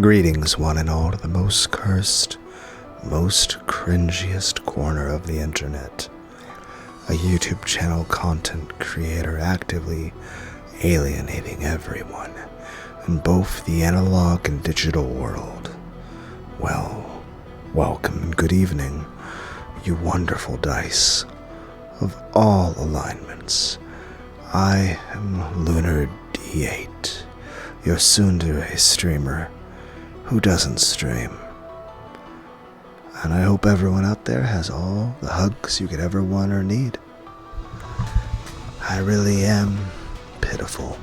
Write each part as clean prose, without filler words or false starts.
Greetings, one and all, to the most cursed, most cringiest corner of the internet. A YouTube channel content creator actively alienating everyone in both the analog and digital world. Well, welcome and good evening, you wonderful dice of all alignments. I am Lunar D8, your tsundere streamer who doesn't stream. And I hope everyone out there has all the hugs you could ever want or need. I really am pitiful.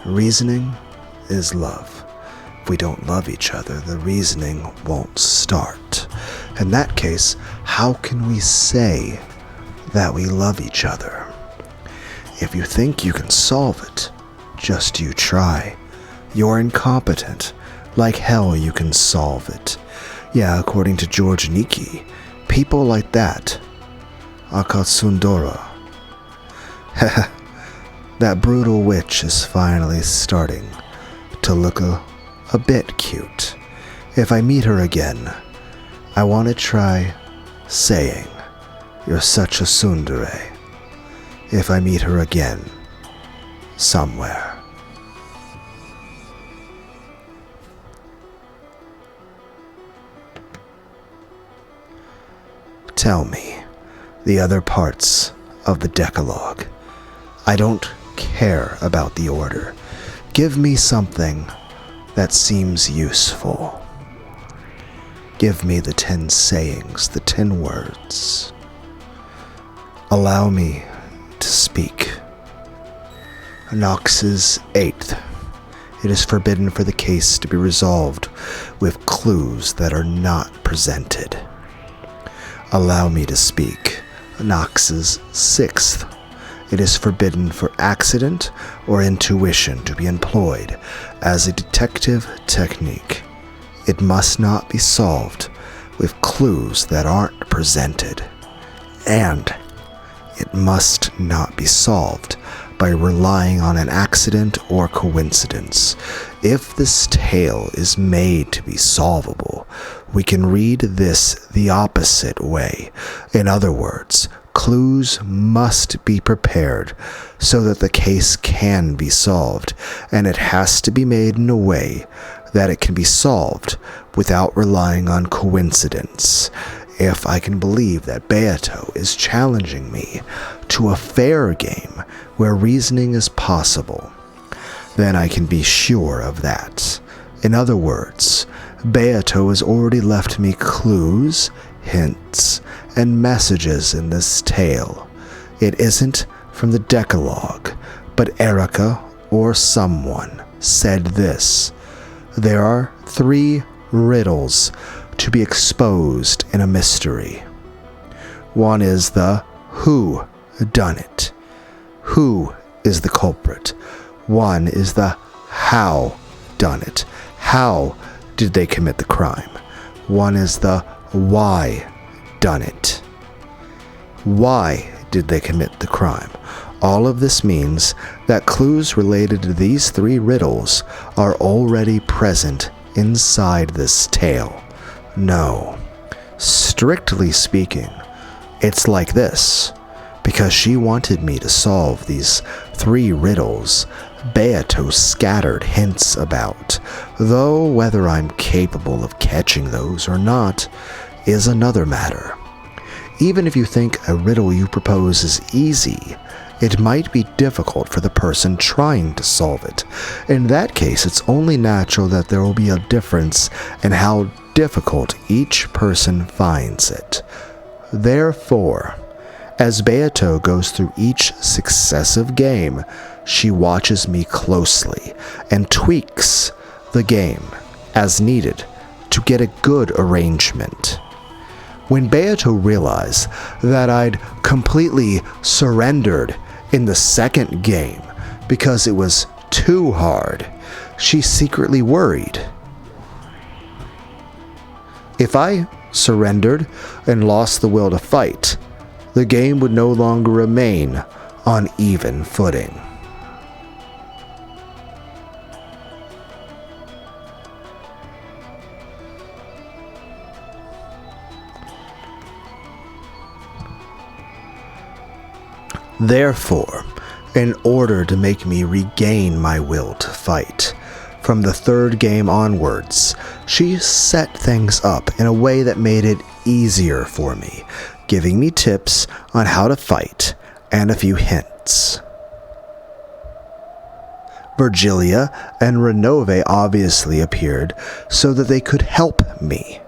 Reasoning is love. If we don't love each other, the reasoning won't start. In that case, how can we say that we love each other? If you think you can solve it, just you try. You're incompetent. Like hell you can solve it. Yeah, according to George Niki, people like that are called tsundere. That brutal witch is finally starting to look a bit cute. If I meet her again, I want to try saying, "You're such a tsundere." If I meet her again, somewhere. Tell me the other parts of the Decalogue. I don't care about the order. Give me something that seems useful. Give me the 10 sayings, the 10 words. Allow me to speak. Nox's 8th. It is forbidden for the case to be resolved with clues that are not presented. Allow me to speak. Nox's 6th. It is forbidden for accident or intuition to be employed as a detective technique. It must not be solved with clues that aren't presented. And it must not be solved by relying on an accident or coincidence. If this tale is made to be solvable, we can read this the opposite way. In other words, clues must be prepared so that the case can be solved, and it has to be made in a way that it can be solved without relying on coincidence. If I can believe that Beato is challenging me to a fair game where reasoning is possible, then I can be sure of that. In other words, Beato has already left me clues, hints, and messages in this tale. It isn't from the Decalogue, but Erica or someone said this. There are 3 riddles to be exposed in a mystery. One is the who done it. Who is the culprit? One is the how done it. How did they commit the crime? One is the why done it. Why did they commit the crime? All of this means that clues related to these 3 riddles are already present inside this tale. No. Strictly speaking, it's like this. Because she wanted me to solve these 3 riddles, Beato scattered hints about, though whether I'm capable of catching those or not is another matter. Even if you think a riddle you propose is easy, it might be difficult for the person trying to solve it. In that case, it's only natural that there will be a difference in how difficult each person finds it. Therefore, as Beato goes through each successive game, she watches me closely and tweaks the game as needed to get a good arrangement. When Beato realized that I'd completely surrendered in the second game because it was too hard, she secretly worried. If I surrendered and lost the will to fight, the game would no longer remain on even footing. Therefore, in order to make me regain my will to fight, from the third game onwards, she set things up in a way that made it easier for me, giving me tips on how to fight and a few hints. Virgilia and Renove obviously appeared so that they could help me.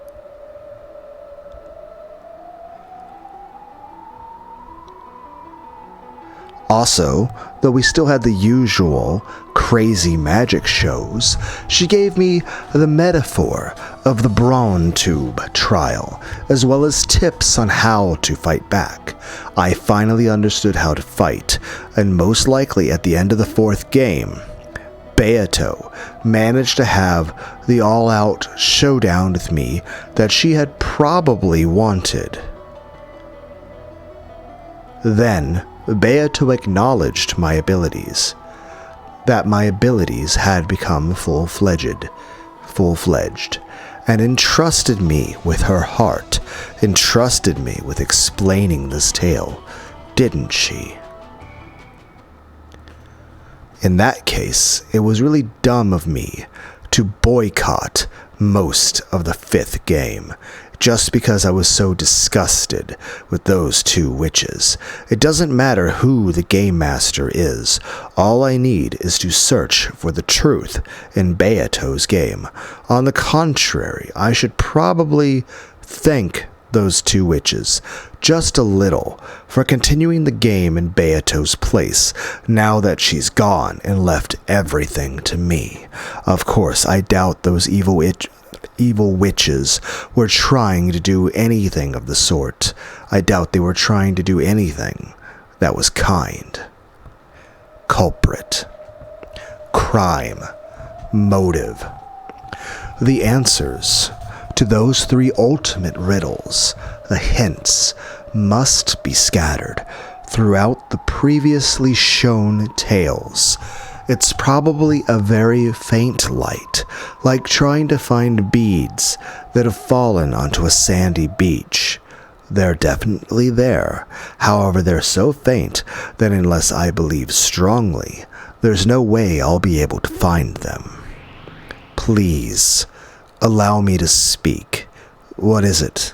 Also, though we still had the usual crazy magic shows, she gave me the metaphor of the Brawn Tube trial, as well as tips on how to fight back. I finally understood how to fight, and most likely at the end of the fourth game, Beato managed to have the all-out showdown with me that she had probably wanted. Then, Beato acknowledged my abilities, that my abilities had become full-fledged, and entrusted me with her heart, entrusted me with explaining this tale, didn't she? In that case, it was really dumb of me to boycott most of the fifth game, just because I was so disgusted with those two witches. It doesn't matter who the game master is. All I need is to search for the truth in Beato's game. On the contrary, I should probably thank those two witches just a little for continuing the game in Beato's place now that she's gone and left everything to me. Of course, I doubt those evil witches were trying to do anything of the sort. I doubt they were trying to do anything that was kind. Culprit. Crime. Motive. The answers to those three ultimate riddles, the hints, must be scattered throughout the previously shown tales. It's probably a very faint light, like trying to find beads that have fallen onto a sandy beach. They're definitely there. However, they're so faint that unless I believe strongly, there's no way I'll be able to find them. Please, allow me to speak. What is it?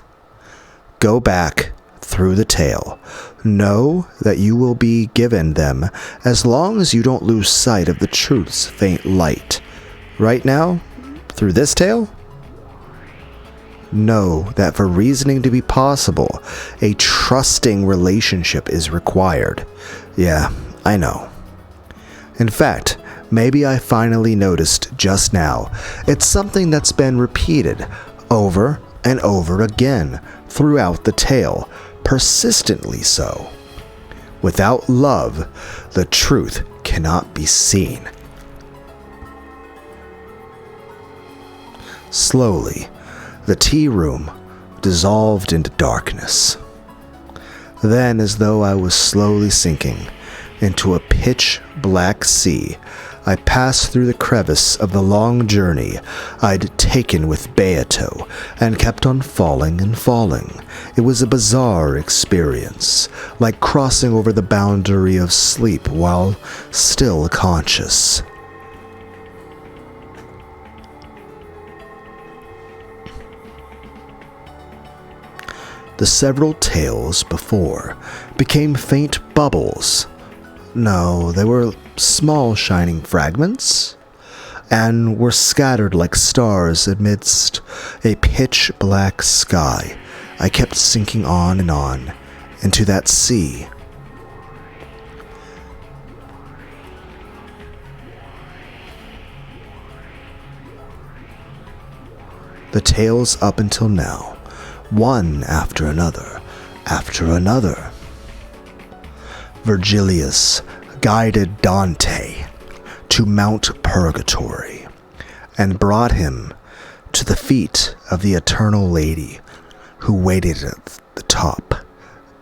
Go back through the tale. Know that you will be given them as long as you don't lose sight of the truth's faint light. Right now, through this tale, know that for reasoning to be possible, a trusting relationship is required. Yeah, I know. In fact, maybe I finally noticed just now, it's something that's been repeated over and over again throughout the tale, persistently so. Without love, the truth cannot be seen. Slowly, the tea room dissolved into darkness. Then, as though I was slowly sinking into a pitch-black sea, I passed through the crevice of the long journey I'd taken with Beato and kept on falling and falling. It was a bizarre experience, like crossing over the boundary of sleep while still conscious. The several tales before became faint bubbles. No, they were small shining fragments, and were scattered like stars amidst a pitch-black sky. I kept sinking on and on into that sea. The tales up until now, one after another, Virgilius guided Dante to Mount Purgatory and brought him to the feet of the Eternal Lady who waited at the top,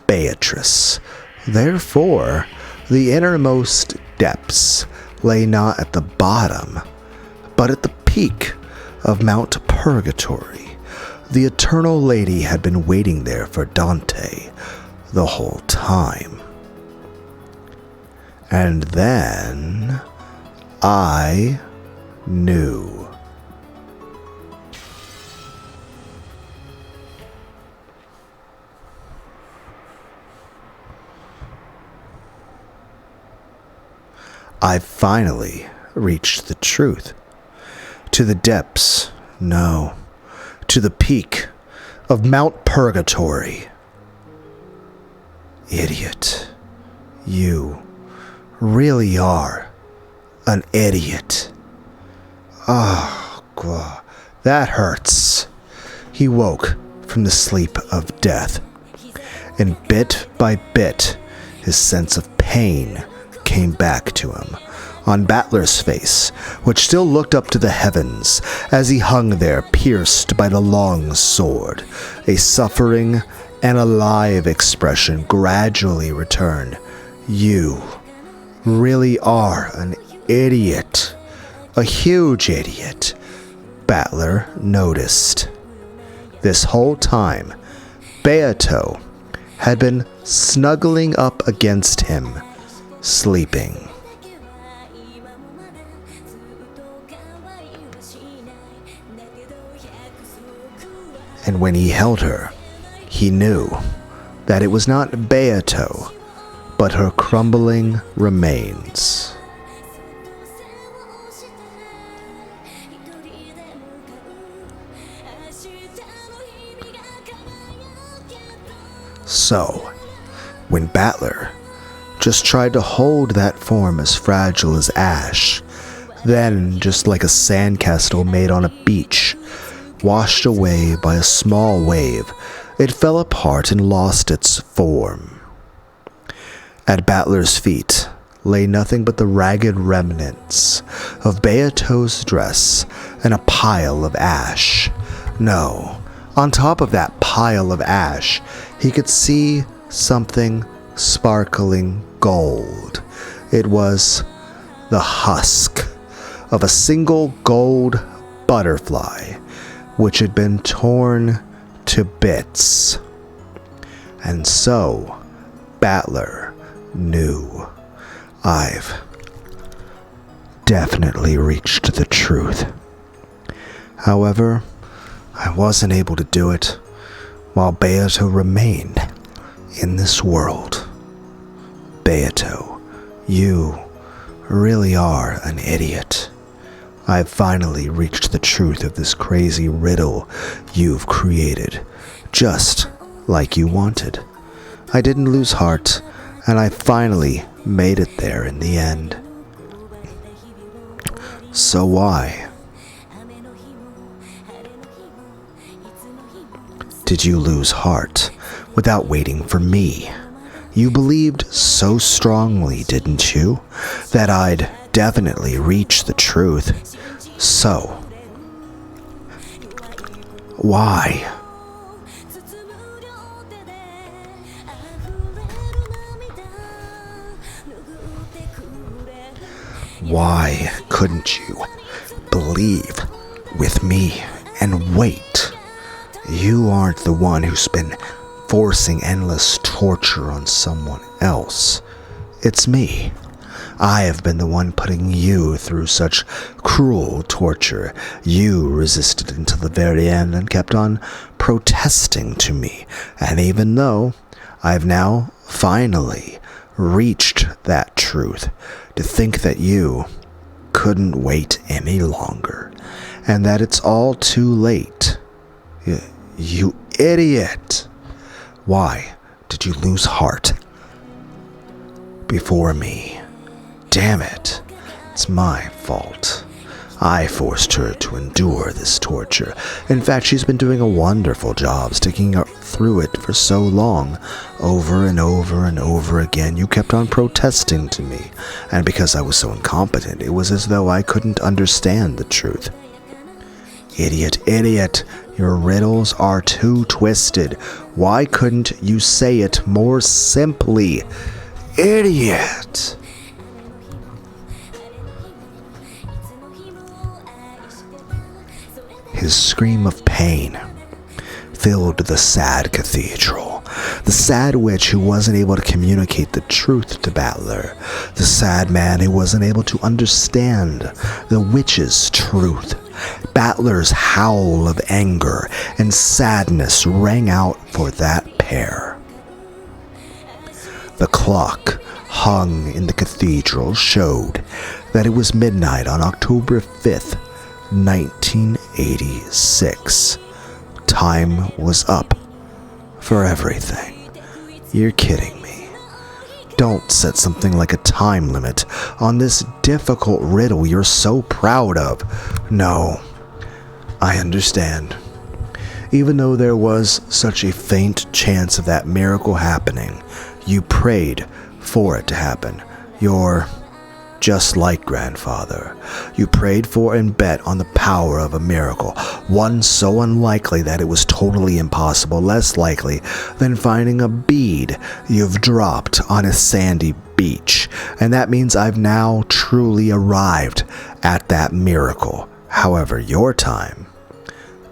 Beatrice. Therefore, the innermost depths lay not at the bottom, but at the peak of Mount Purgatory. The Eternal Lady had been waiting there for Dante the whole time. And then I knew. I finally reached the truth. To the depths, no, to the peak of Mount Purgatory. Idiot, you really are an idiot. Oh, God, that hurts. He woke from the sleep of death, and bit by bit, his sense of pain came back to him on Battler's face, which still looked up to the heavens as he hung there pierced by the long sword. A suffering and alive expression gradually returned. You really are an idiot. A huge idiot, Battler noticed. This whole time, Beato had been snuggling up against him, sleeping. And when he held her, he knew that it was not Beato, but her crumbling remains. So, when Battler just tried to hold that form as fragile as ash, then, just like a sandcastle made on a beach, washed away by a small wave, it fell apart and lost its form. At Battler's feet lay nothing but the ragged remnants of Beato's dress and a pile of ash. No, on top of that pile of ash, he could see something sparkling gold. It was the husk of a single gold butterfly, which had been torn to bits. And so, Battler knew. I've definitely reached the truth. However, I wasn't able to do it while Beato remained in this world. Beato, you really are an idiot. I've finally reached the truth of this crazy riddle you've created, just like you wanted. I didn't lose heart, and I finally made it there in the end. So why did you lose heart without waiting for me? You believed so strongly, didn't you, that I'd definitely reach the truth. So, why? Why couldn't you believe with me and wait? You aren't the one who's been forcing endless torture on someone else. It's me. I have been the one putting you through such cruel torture. You resisted until the very end and kept on protesting to me. And even though I've now finally reached that truth, to think that you couldn't wait any longer, and that it's all too late. You idiot! Why did you lose heart before me? Damn it, it's my fault. I forced her to endure this torture. In fact, she's been doing a wonderful job sticking through it for so long. Over and over and over again, you kept on protesting to me. And because I was so incompetent, it was as though I couldn't understand the truth. Idiot, idiot, your riddles are too twisted. Why couldn't you say it more simply? Idiot! His scream of pain filled the sad cathedral. The sad witch who wasn't able to communicate the truth to Battler. The sad man who wasn't able to understand the witch's truth. Battler's howl of anger and sadness rang out for that pair. The clock hung in the cathedral showed that it was midnight on October 5th, 1986. Time was up for everything. You're kidding me. Don't set something like a time limit on this difficult riddle you're so proud of. No, I understand. Even though there was such a faint chance of that miracle happening, you prayed for it to happen. You're just like grandfather. You prayed for and bet on the power of a miracle, one so unlikely that it was totally impossible, less likely than finding a bead you've dropped on a sandy beach. And that means I've now truly arrived at that miracle. However, your time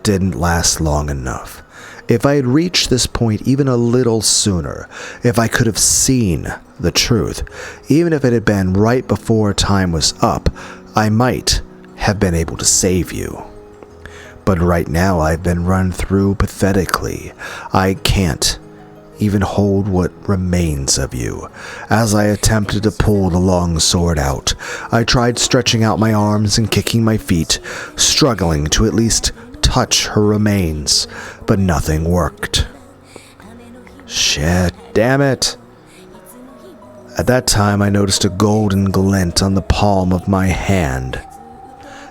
didn't last long enough. If I had reached this point even a little sooner, if I could have seen the truth, even if it had been right before time was up, I might have been able to save you. But right now I've been run through pathetically. I can't even hold what remains of you. As I attempted to pull the long sword out, I tried stretching out my arms and kicking my feet, struggling to at least touch her remains, but nothing worked. Shit, damn it. At that time, I noticed a golden glint on the palm of my hand.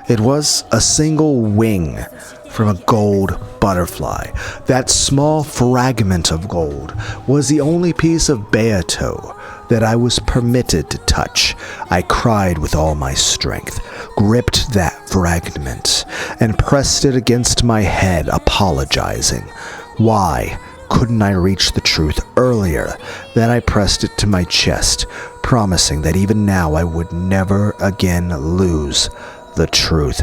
It was a single wing from a gold butterfly. That small fragment of gold was the only piece of Beato that I was permitted to touch. I cried with all my strength, gripped that fragment, and pressed it against my head, apologizing. Why couldn't I reach the truth earlier? Then I pressed it to my chest, promising that even now I would never again lose the truth.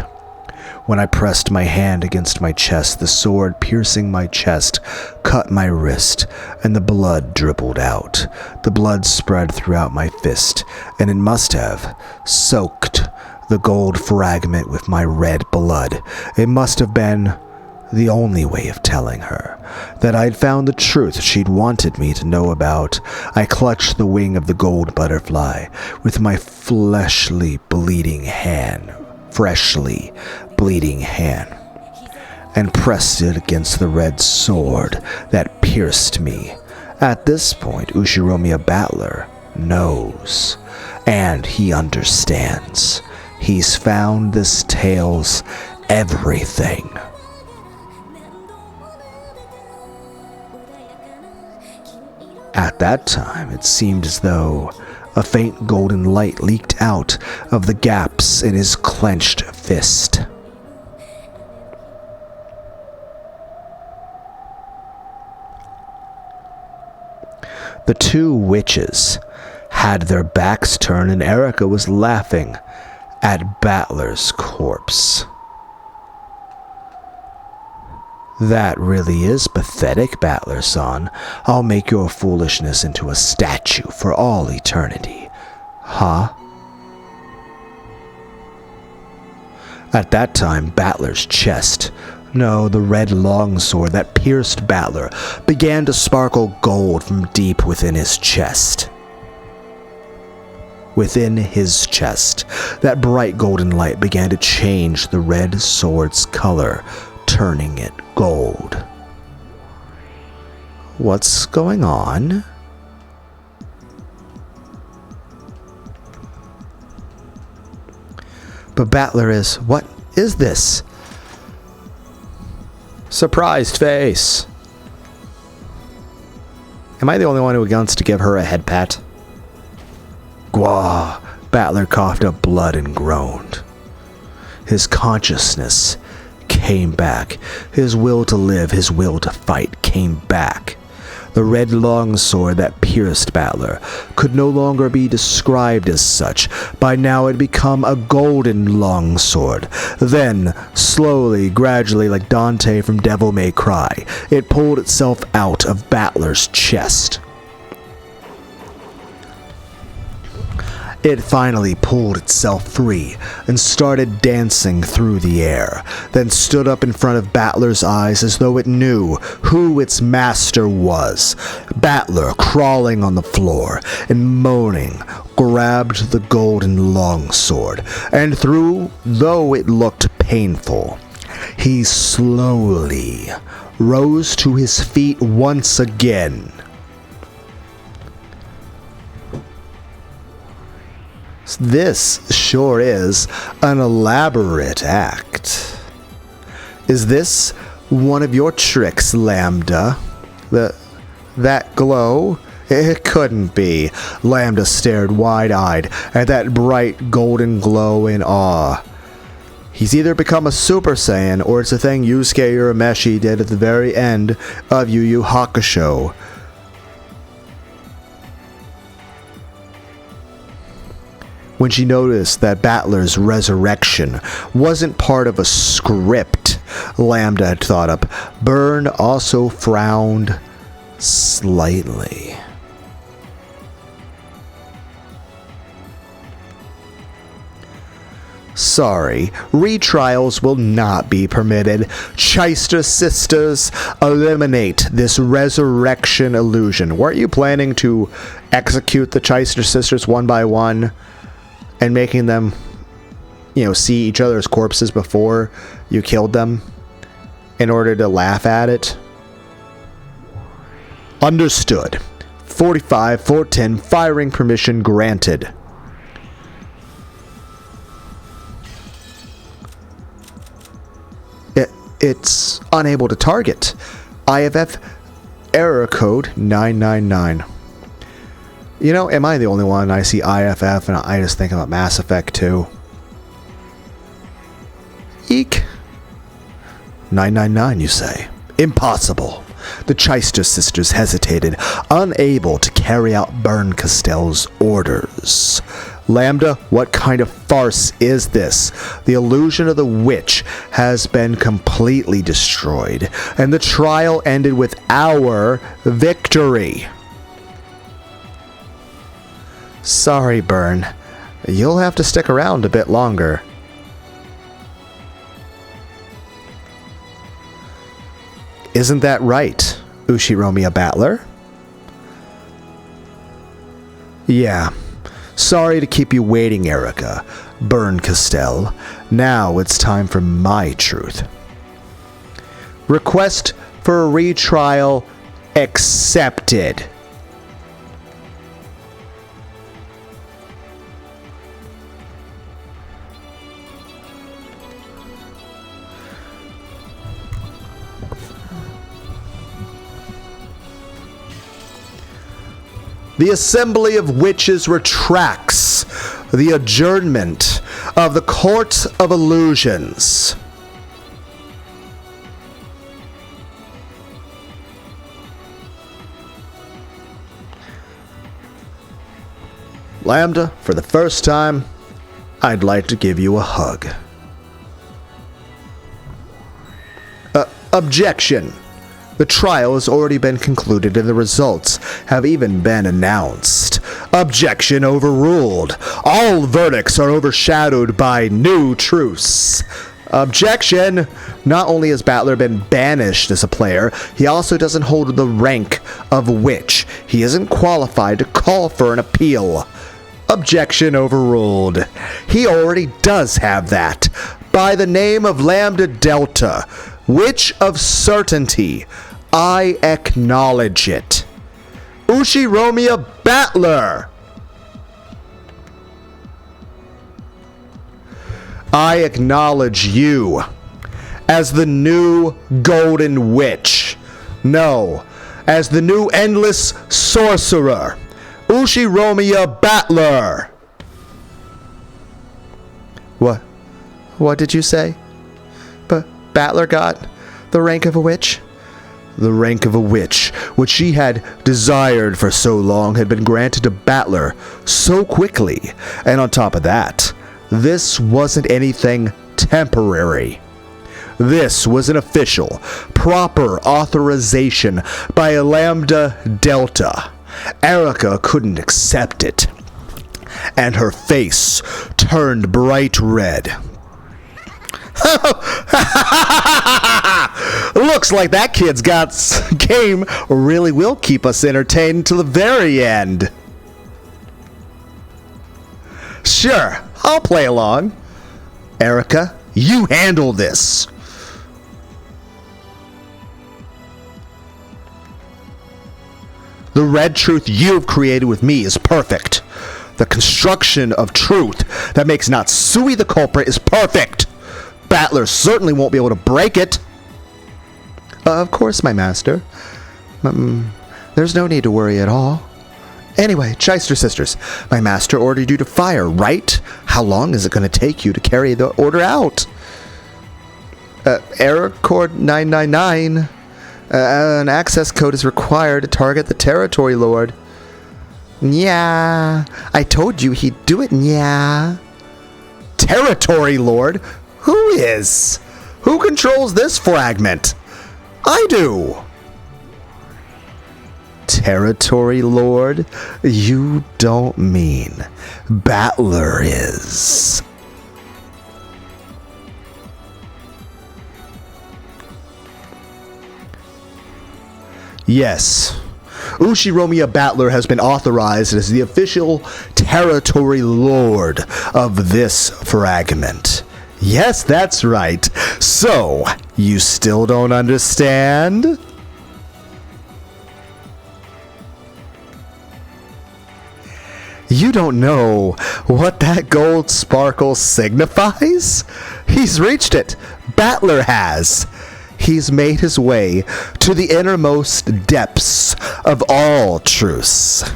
When I pressed my hand against my chest, the sword piercing my chest cut my wrist, and the blood dribbled out. The blood spread throughout my fist, and it must have soaked the gold fragment with my red blood. It must have been the only way of telling her that I'd found the truth she'd wanted me to know about. I clutched the wing of the gold butterfly with my freshly bleeding hand, and pressed it against the red sword that pierced me. At this point, Ushiromiya Battler knows, and he understands. He's found this tale's everything. At that time, it seemed as though a faint golden light leaked out of the gaps in his clenched fist. The two witches had their backs turned, and Erica was laughing at Battler's corpse. That really is pathetic, Battler-san. I'll make your foolishness into a statue for all eternity. Huh? At that time, Battler's chest, no, the red longsword that pierced Battler, began to sparkle gold from deep within his chest. Within his chest, that bright golden light began to change the red sword's color, turning it gold. What's going on? But Battler is, what is this? Surprised face. Am I the only one who wants to give her a head pat? Gwaw. Battler coughed up blood and groaned. His consciousness came back. His will to live, his will to fight came back. The red longsword that pierced Battler could no longer be described as such. By now it had become a golden longsword. Then, slowly, gradually, like Dante from Devil May Cry, it pulled itself out of Battler's chest. It finally pulled itself free and started dancing through the air, then stood up in front of Battler's eyes as though it knew who its master was. Battler, crawling on the floor and moaning, grabbed the golden longsword, and though it looked painful, he slowly rose to his feet once again. This sure is an elaborate act. Is this one of your tricks, Lambda? That glow? It couldn't be. Lambda stared wide-eyed at that bright golden glow in awe. He's either become a Super Saiyan, or it's a thing Yusuke Urameshi did at the very end of Yu Yu Hakusho. When she noticed that Battler's resurrection wasn't part of a script Lambda had thought up, Byrne also frowned slightly. Sorry, retrials will not be permitted. Chyster sisters, eliminate this resurrection illusion. Weren't you planning to execute the Chyster sisters one by one? And making them, see each other's corpses before you killed them in order to laugh at it? Understood. 45, 410, firing permission granted. It's unable to target. IFF error code 999. Am I the only one? I see IFF and I just think about Mass Effect 2. Eek. 999, you say? Impossible. The Chyster sisters hesitated, unable to carry out Byrne Castell's orders. Lambda, what kind of farce is this? The illusion of the witch has been completely destroyed, and the trial ended with our victory. Sorry, Byrne. You'll have to stick around a bit longer. Isn't that right, Ushiromiya Battler? Yeah. Sorry to keep you waiting, Erica. Byrne Castell. Now it's time for my truth. Request for a retrial accepted. The Assembly of Witches retracts the adjournment of the Court of Illusions. Lambda, for the first time, I'd like to give you a hug. Objection. The trial has already been concluded and the results have even been announced. Objection overruled. All verdicts are overshadowed by new truths. Objection! Not only has Battler been banished as a player, he also doesn't hold the rank of witch. He isn't qualified to call for an appeal. Objection overruled. He already does have that. By the name of Lambda Delta, Witch of Certainty, I acknowledge it. Ushiromiya Battler! I acknowledge you as the new Golden Witch. No, as the new Endless Sorcerer, Ushiromiya Battler. What did you say? Battler got the rank of a witch? The rank of a witch, which she had desired for so long, had been granted to Battler so quickly. And on top of that, this wasn't anything temporary. This was an official, proper authorization by a Lambda Delta. Erica couldn't accept it, and her face turned bright red. Looks like that kid's got game really will keep us entertained till the very end. Sure, I'll play along. Erica, you handle this. The red truth you've created with me is perfect. The construction of truth that makes Natsui the culprit is perfect. Battler certainly won't be able to break it. Of course, my master. There's no need to worry at all. Anyway, Shyster Sisters, my master ordered you to fire, right? How long is it going to take you to carry the order out? Error code 999. An access code is required to target the territory lord. Yeah, I told you he'd do it, yeah. Territory lord? Who is? Who controls this fragment? I do. Territory lord? You don't mean Battler is. Yes. Ushiromiya Battler has been authorized as the official territory lord of this fragment. Yes, that's right. So, you still don't understand? You don't know what that gold sparkle signifies? He's reached it. Battler has. He's made his way to the innermost depths of all truths.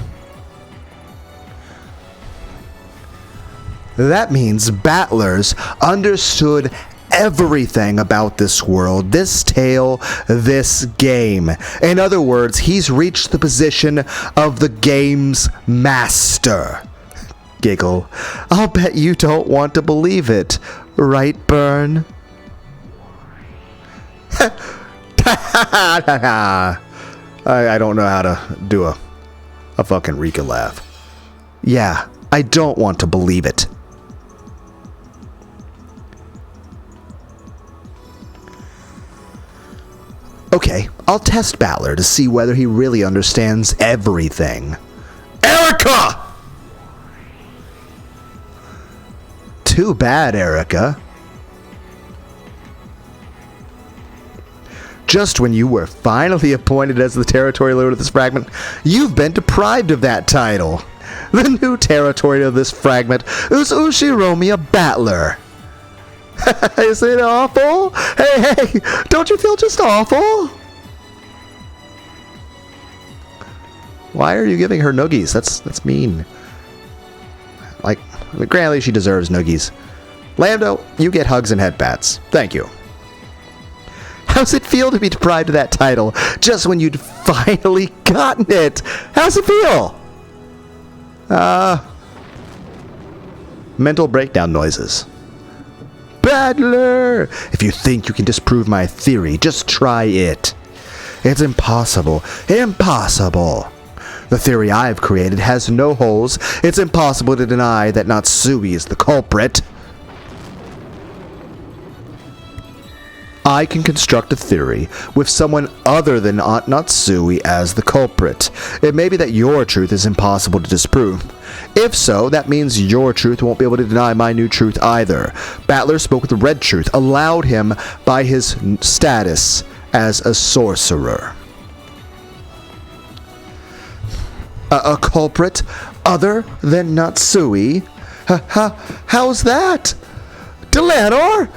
That means Battler's understood everything about this world, this tale, this game. In other words, he's reached the position of the game's master. Giggle. I'll bet you don't want to believe it, right, Burn? I don't know how to do a fucking Rika laugh. Yeah, I don't want to believe it. Okay, I'll test Battler to see whether he really understands everything. Erica! Too bad, Erica. Just when you were finally appointed as the territory lord of this fragment, you've been deprived of that title. The new territory of this fragment is Ushiromiya Battler. Is it awful? Hey, don't you feel just awful? Why are you giving her noogies? That's mean. Like, granted, she deserves noogies. Lando, you get hugs and headpats. Thank you. How's it feel to be deprived of that title just when you'd finally gotten it? How's it feel? Mental breakdown noises. Battler! If you think you can disprove my theory, just try it. It's impossible. Impossible. The theory I've created has no holes. It's impossible to deny that Natsui is the culprit. I can construct a theory with someone other than Aunt Natsui as the culprit. It may be that your truth is impossible to disprove. If so, that means your truth won't be able to deny my new truth either. Battler spoke with the red truth, allowed him by his status as a sorcerer. A culprit other than Natsui? How's that? Delanor?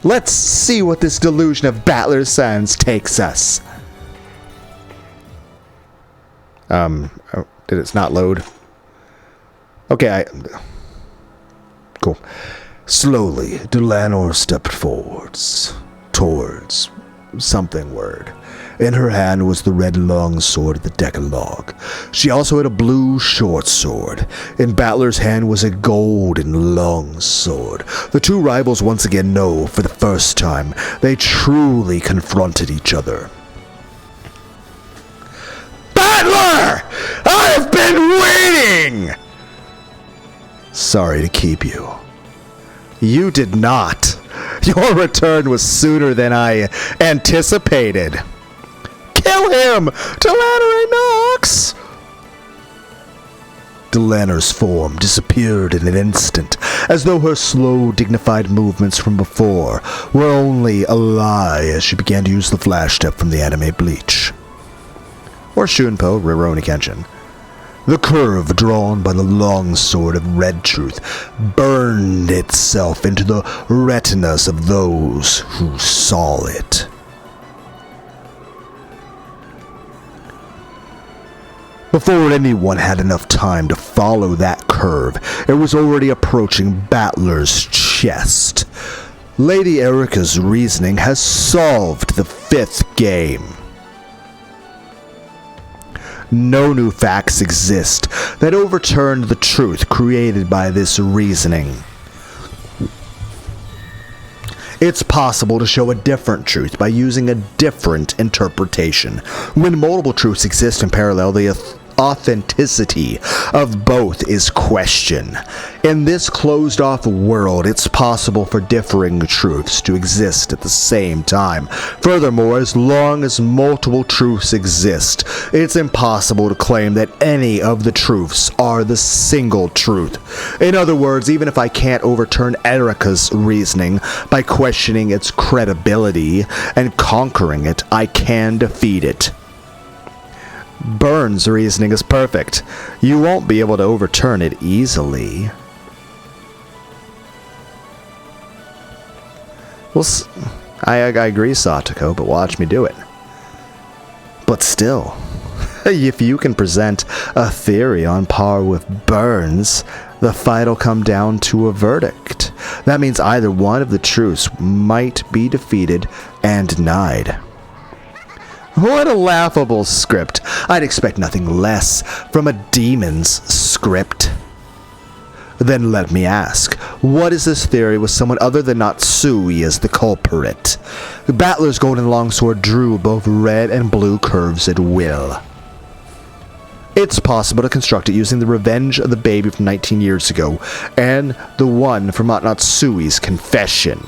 Let's see what this delusion of Battler's sons takes us. Did it not load? Okay, Cool. Slowly, Delanor stepped forwards, towards something word. In her hand was the red long sword of the Decalogue. She also had a blue short sword. In Battler's hand was a golden long sword. The two rivals once again know, for the first time, they truly confronted each other. Battler! I've been waiting! Sorry to keep you. You did not. Your return was sooner than I anticipated. Kill him! Delanor Knox! Delanor's form disappeared in an instant, as though her slow, dignified movements from before were only a lie as she began to use the flash step from the anime Bleach. Or Shunpo Rurouni Kenshin. The curve drawn by the long sword of Red Truth burned itself into the retinas of those who saw it. Before anyone had enough time to follow that curve, it was already approaching Battler's chest. Lady Erica's reasoning has solved the fifth game. No new facts exist that overturned the truth created by this reasoning. It's possible to show a different truth by using a different interpretation. When multiple truths exist in parallel, the authenticity of both is questioned. In this closed-off world, it's possible for differing truths to exist at the same time. Furthermore, as long as multiple truths exist, it's impossible to claim that any of the truths are the single truth. In other words, even if I can't overturn Erica's reasoning by questioning its credibility and conquering it, I can defeat it. Burns' reasoning is perfect. You won't be able to overturn it easily. Well, I agree, Satoko, but watch me do it. But still, if you can present a theory on par with Burns, the fight'll come down to a verdict. That means either one of the truths might be defeated and denied. What a laughable script. I'd expect nothing less from a demon's script. Then let me ask, what is this theory with someone other than Natsui as the culprit? Battler's golden longsword drew both red and blue curves at will. It's possible to construct it using the revenge of the baby from 19 years ago and the one from Natsui's confession.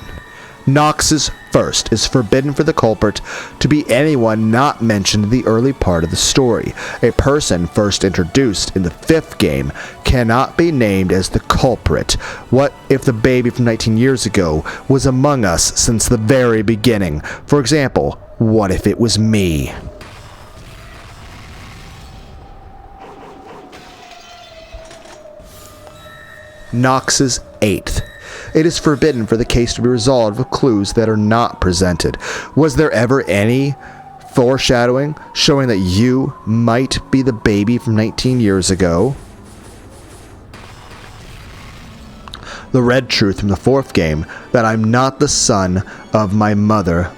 Nox's first is forbidden for the culprit to be anyone not mentioned in the early part of the story. A person first introduced in the fifth game cannot be named as the culprit. What if the baby from 19 years ago was among us since the very beginning? For example, what if it was me? Nox's eighth. It is forbidden for the case to be resolved with clues that are not presented. Was there ever any foreshadowing showing that you might be the baby from 19 years ago? The red truth from the fourth game, that I'm not the son of my mother,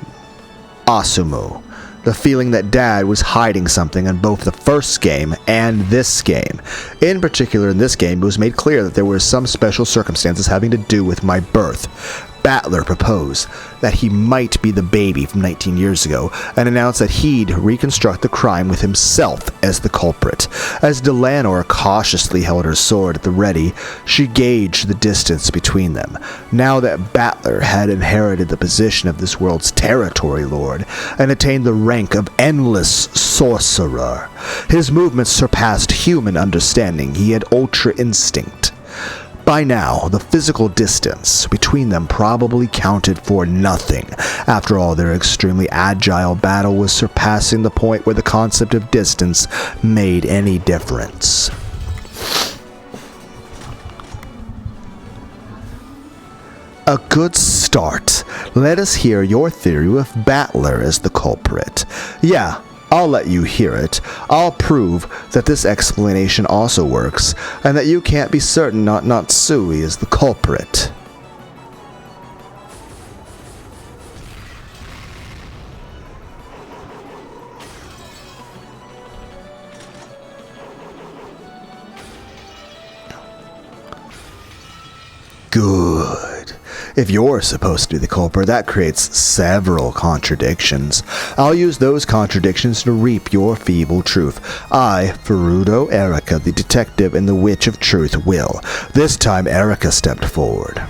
Asumu. The feeling that Dad was hiding something in both the first game and this game. In particular, in this game, it was made clear that there were some special circumstances having to do with my birth. Battler proposed that he might be the baby from 19 years ago and announced that he'd reconstruct the crime with himself as the culprit. As Delanor cautiously held her sword at the ready, she gauged the distance between them. Now that Battler had inherited the position of this world's territory lord and attained the rank of endless sorcerer, his movements surpassed human understanding. He had ultra instinct. By now, the physical distance between them probably counted for nothing. After all, their extremely agile battle was surpassing the point where the concept of distance made any difference. A good start. Let us hear your theory with Battler as the culprit. Yeah, I'll let you hear it. I'll prove that this explanation also works, and that you can't be certain not Natsui is the culprit. Good. If you're supposed to be the culprit, that creates several contradictions. I'll use those contradictions to reap your feeble truth. I, Ferudo Erica, the detective and the Witch of Truth, will. This time, Erica stepped forward.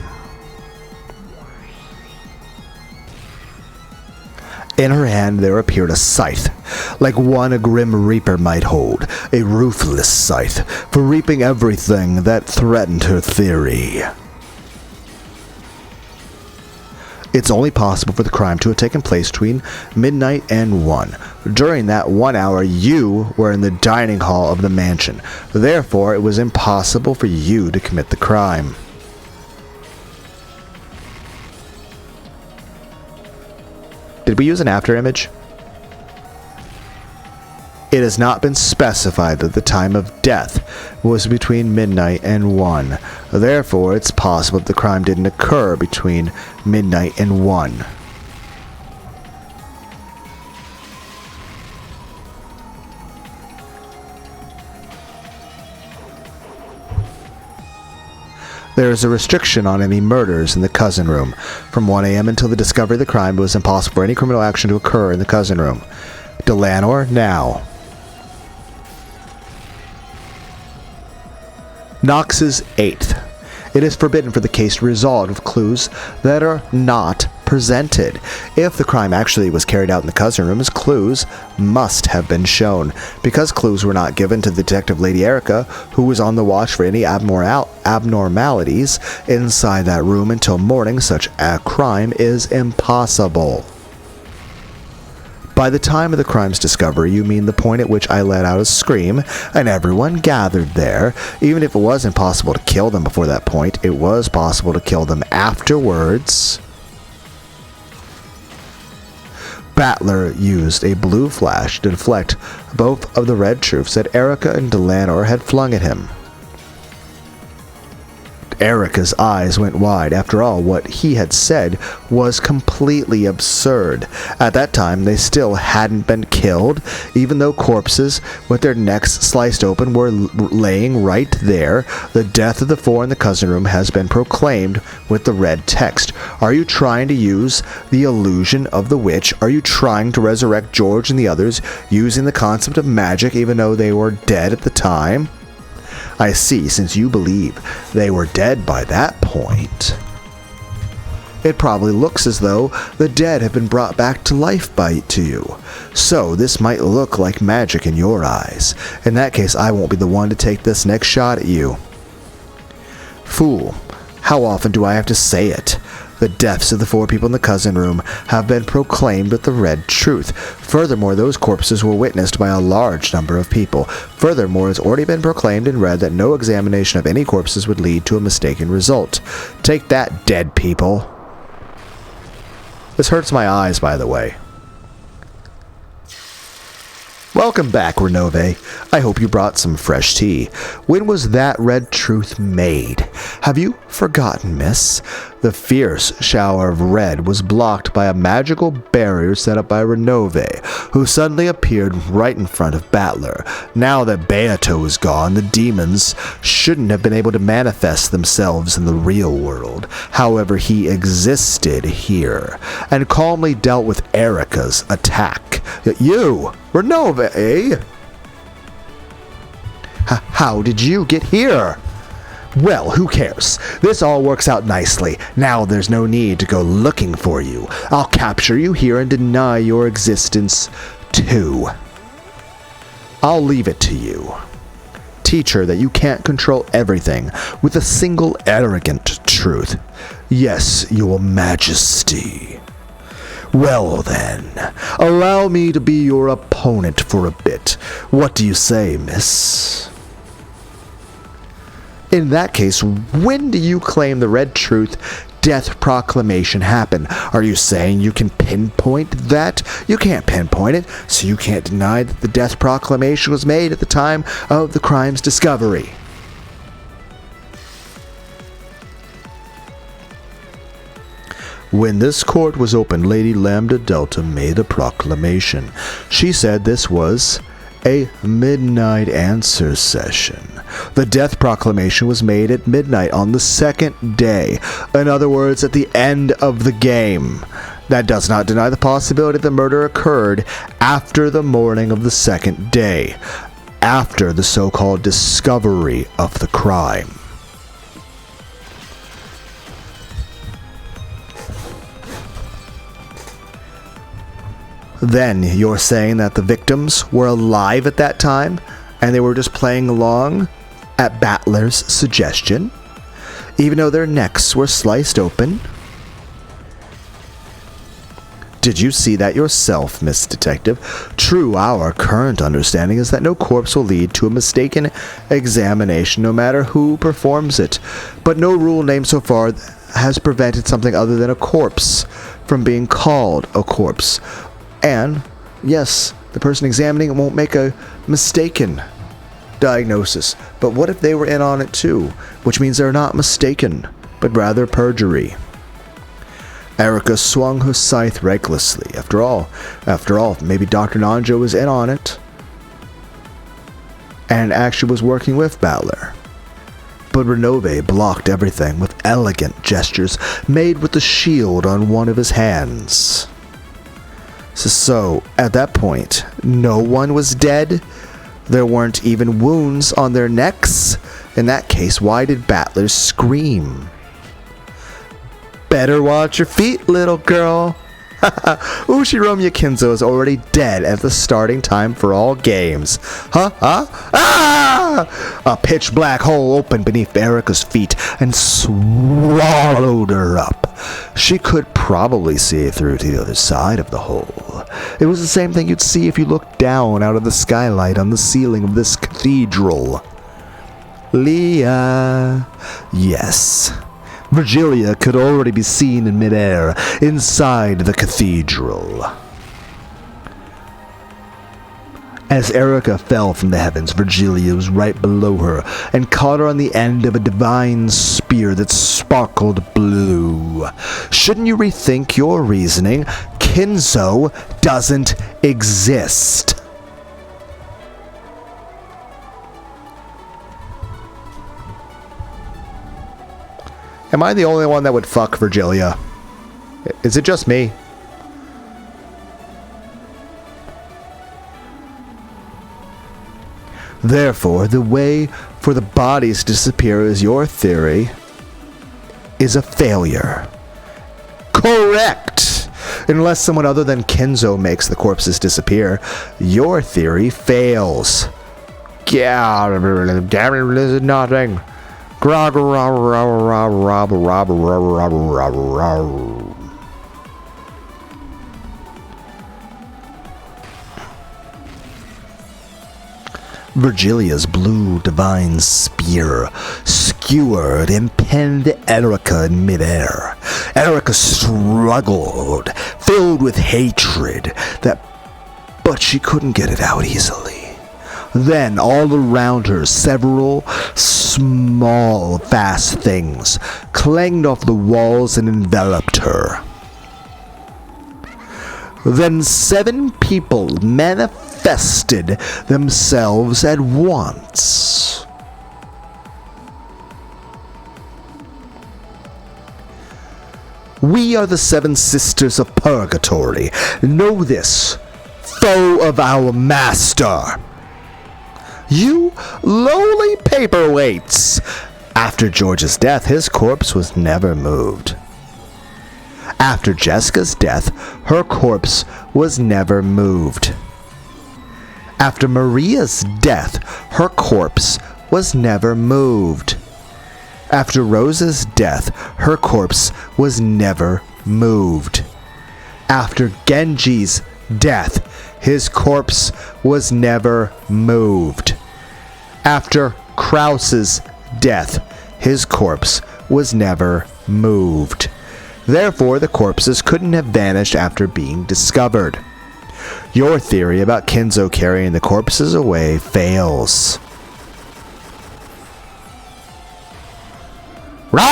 In her hand there appeared a scythe, like one a grim reaper might hold, a ruthless scythe, for reaping everything that threatened her theory. It's only possible for the crime to have taken place between midnight and 1. During that 1 hour, you were in the dining hall of the mansion. Therefore, it was impossible for you to commit the crime. Did we use an after image? It has not been specified that the time of death was between midnight and 1. Therefore, it's possible that the crime didn't occur between midnight and 1. There is a restriction on any murders in the cousin room. From 1 a.m. until the discovery of the crime, it was impossible for any criminal action to occur in the cousin room. Delanor, now. Nox's 8th. It is forbidden for the case to be resolved with clues that are not presented. If the crime actually was carried out in the cousin room, clues must have been shown. Because clues were not given to Detective Lady Erica, who was on the watch for any abnormalities inside that room until morning, such a crime is impossible. By the time of the crime's discovery, you mean the point at which I let out a scream, and everyone gathered there. Even if it was impossible to kill them before that point, it was possible to kill them afterwards. Battler used a blue flash to deflect both of the red truths that Erica and Delanor had flung at him. Erica's eyes went wide. After all, what he had said was completely absurd. At that time, they still hadn't been killed, even though corpses with their necks sliced open were laying right there. The death of the 4 in the cousin room has been proclaimed with the red text. Are you trying to use the illusion of the witch? Are you trying to resurrect George and the others using the concept of magic even though they were dead at the time? I see, since you believe they were dead by that point. It probably looks as though the dead have been brought back to life to you. So this might look like magic in your eyes. In that case, I won't be the one to take this next shot at you. Fool, how often do I have to say it? The deaths of the 4 people in the cousin room have been proclaimed with the red truth. Furthermore, those corpses were witnessed by a large number of people. Furthermore, it's already been proclaimed in red that no examination of any corpses would lead to a mistaken result. Take that, dead people. This hurts my eyes, by the way. Welcome back, Renove. I hope you brought some fresh tea. When was that red truth made? Have you forgotten, miss? The fierce shower of red was blocked by a magical barrier set up by Renove, who suddenly appeared right in front of Battler. Now that Beato is gone, the demons shouldn't have been able to manifest themselves in the real world. However, he existed here, and calmly dealt with Erica's attack. You, Renove, eh? How did you get here? Well, who cares? This all works out nicely. Now there's no need to go looking for you. I'll capture you here and deny your existence, too. I'll leave it to you. Teach her that you can't control everything with a single arrogant truth. Yes, your majesty. Well then, allow me to be your opponent for a bit. What do you say, miss? In that case, when do you claim the Red Truth death proclamation happened? Are you saying you can pinpoint that? You can't pinpoint it, so you can't deny that the death proclamation was made at the time of the crime's discovery. When this court was opened, Lady Lambda Delta made a proclamation. She said this was a midnight answer session. The death proclamation was made at midnight on the second day. In other words, at the end of the game. That does not deny the possibility the murder occurred after the morning of the second day, after the so-called discovery of the crime. Then you're saying that the victims were alive at that time and they were just playing along at Battler's suggestion, even though their necks were sliced open? Did you see that yourself, Miss Detective? True, our current understanding is that no corpse will lead to a mistaken examination, no matter who performs it. But no rule named so far has prevented something other than a corpse from being called a corpse. And, yes, the person examining it won't make a mistaken diagnosis. But what if they were in on it too? Which means they're not mistaken, but rather perjury. Erica swung her scythe recklessly. After all, maybe Dr. Nanjo was in on it and actually was working with Battler. But Renove blocked everything with elegant gestures made with the shield on one of his hands. So, at that point, no one was dead? There weren't even wounds on their necks? In that case, why did Battler scream? Better watch your feet, little girl. Ushiromiya Kinzo is already dead at the starting time for all games. A pitch black hole opened beneath Erica's feet and swallowed her up. She could probably see through to the other side of the hole. It was the same thing you'd see if you looked down out of the skylight on the ceiling of this cathedral. Leah. Yes. Virgilia could already be seen in midair inside the cathedral. As Erica fell from the heavens, Virgilia was right below her and caught her on the end of a divine spear that sparkled blue. Shouldn't you rethink your reasoning? Kinzo doesn't exist. Am I the only one that would fuck Virgilia? Is it just me? Therefore, the way for the bodies to disappear is your theory is a failure. Correct! Unless someone other than Kinzo makes the corpses disappear, your theory fails. Yeah, damn it, this is nothing. Virgilia's blue divine spear skewered and pinned Erica in midair. Erica struggled, filled with hatred, but she couldn't get it out easily. Then, all around her, several small, fast things clanged off the walls and enveloped her. Then 7 people manifested themselves at once. We are the 7 sisters of purgatory. Know this, foe of our master. You lowly paperweights! After George's death, his corpse was never moved. After Jessica's death, her corpse was never moved. After Maria's death, her corpse was never moved. After Rose's death, her corpse was never moved. After Genji's death, his corpse was never moved. After Krause's death, his corpse was never moved. Therefore, the corpses couldn't have vanished after being discovered. Your theory about Kinzo carrying the corpses away fails. But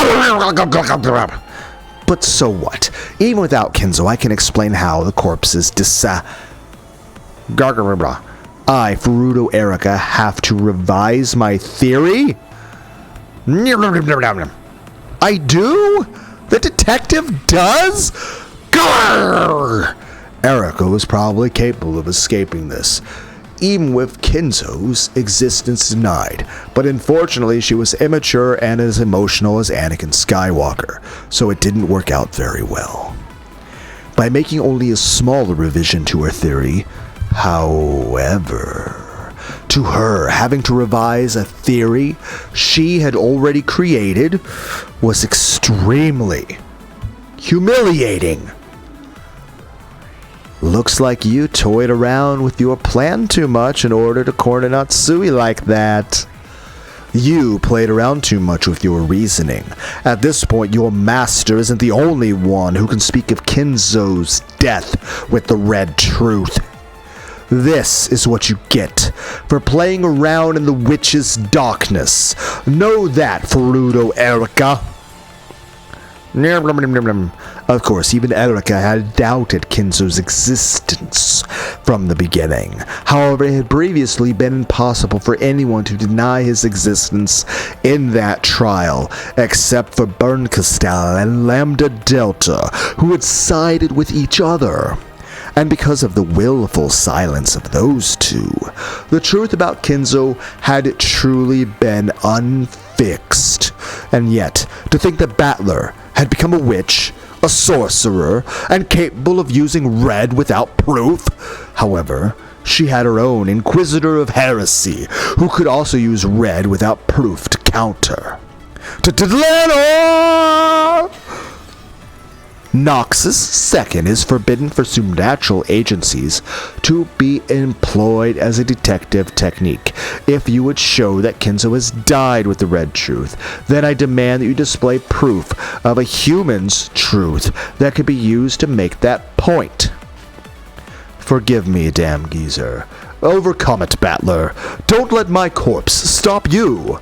so what? Even without Kinzo, I can explain how the corpses I, Furuto Erica, have to revise my theory? I do? The detective does? Grrr! Erica was probably capable of escaping this, even with Kinzo's existence denied, but unfortunately she was immature and as emotional as Anakin Skywalker, so it didn't work out very well. By making only a small revision to her theory, however, to her, having to revise a theory she had already created was extremely humiliating. Looks like you toyed around with your plan too much in order to corner Natsui like that. You played around too much with your reasoning. At this point, your master isn't the only one who can speak of Kinzo's death with the red truth. This is what you get for playing around in the witch's darkness. Know that, Furuto Erica. Of course, even Erica had doubted Kinzo's existence from the beginning. However, it had previously been impossible for anyone to deny his existence in that trial, except for Bernkastel and Lambda Delta, who had sided with each other. And because of the willful silence of those two, the truth about Kinzo had truly been unfixed. And yet, to think that Battler had become a witch, a sorcerer, and capable of using red without proof. However, she had her own Inquisitor of Heresy, who could also use red without proof to counter. Lenore! Noxus second is forbidden for supernatural agencies to be employed as a detective technique. If you would show that Kinzo has died with the red truth, then I demand that you display proof of a human's truth that could be used to make that point. Forgive me, damn geezer. Overcome it, Battler. Don't let my corpse stop you.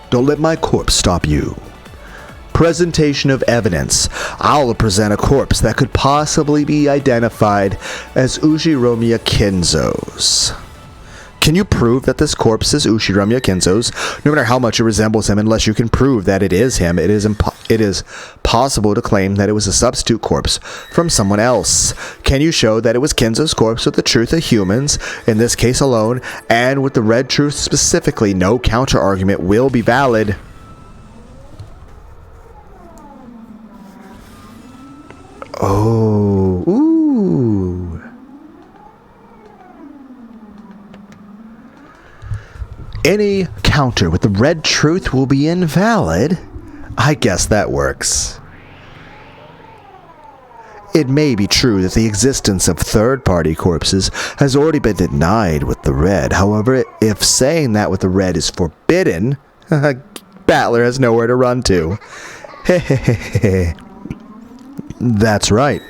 Don't let my corpse stop you. Presentation of evidence. I'll present a corpse that could possibly be identified as Ushiromiya Kinzo's. Can you prove that this corpse is Ushiromiya Kinzo's? No matter how much it resembles him, unless you can prove that it is him, it is possible to claim that it was a substitute corpse from someone else. Can you show that it was Kinzo's corpse with the truth of humans, in this case alone, and with the red truth specifically? No counter-argument will be valid. Oh, ooh. Any counter with the red truth will be invalid. I guess that works. It may be true that the existence of third-party corpses has already been denied with the red. However, if saying that with the red is forbidden, Battler has nowhere to run to. That's right.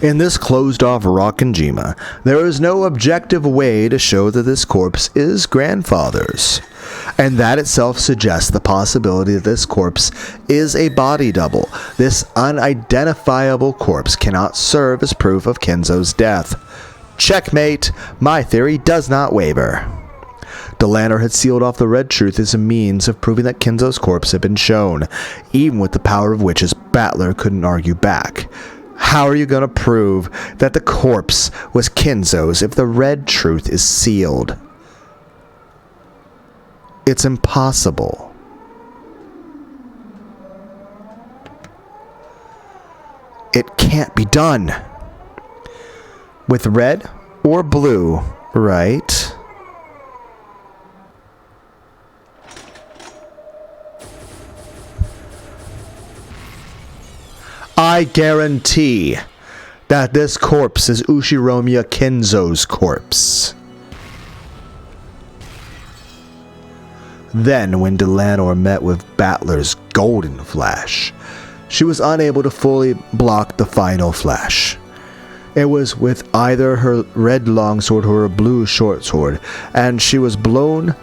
In this closed-off Rockinjima, there is no objective way to show that this corpse is grandfather's, and that itself suggests the possibility that this corpse is a body double. This unidentifiable corpse cannot serve as proof of Kinzo's death. Checkmate! My theory does not waver. Delaner had sealed off the red truth as a means of proving that Kinzo's corpse had been shown. Even with the power of witches, Battler couldn't argue back. How are you going to prove that the corpse was Kinzo's if the red truth is sealed? It's impossible. It can't be done. With red or blue, right? I guarantee that this corpse is Ushiromiya Kinzo's corpse. Then, when Delanor met with Battler's golden flash, she was unable to fully block the final flash. It was with either her red longsword or her blue short sword, and she was blown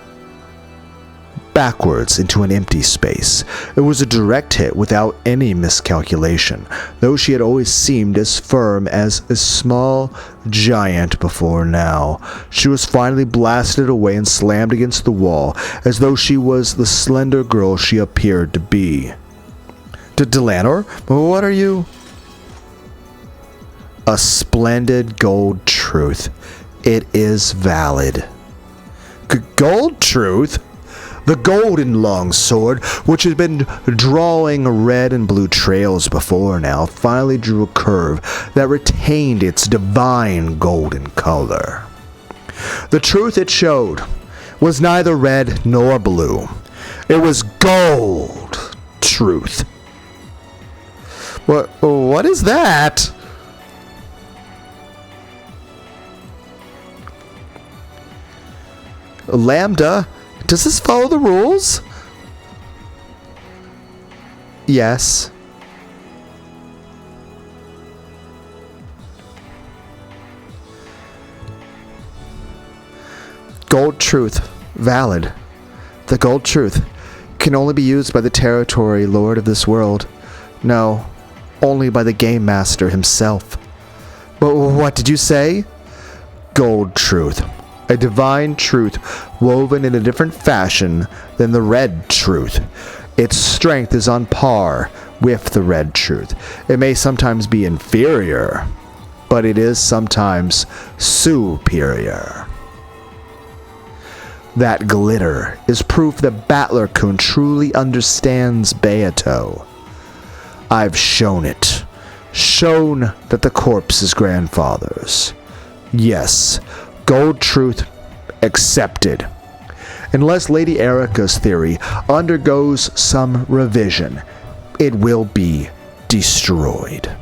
backwards into an empty space. It was a direct hit without any miscalculation, though she had always seemed as firm as a small giant before now. She was finally blasted away and slammed against the wall, as though she was the slender girl she appeared to be. Delanor, what are you? A splendid gold truth. It is valid. Gold truth? The golden longsword, which had been drawing red and blue trails before now, finally drew a curve that retained its divine golden color. The truth it showed was neither red nor blue. It was gold truth. What is that? Lambda, does this follow the rules? Yes. Gold truth. Valid. The gold truth can only be used by the territory lord of this world. No, only by the game master himself. But what did you say? Gold truth. A divine truth woven in a different fashion than the red truth. Its strength is on par with the red truth. It may sometimes be inferior, but it is sometimes superior. That glitter is proof that Battler-kun truly understands Beato. I've shown it. Shown that the corpse is grandfather's. Yes, gold truth accepted. Unless Lady Erica's theory undergoes some revision, it will be destroyed.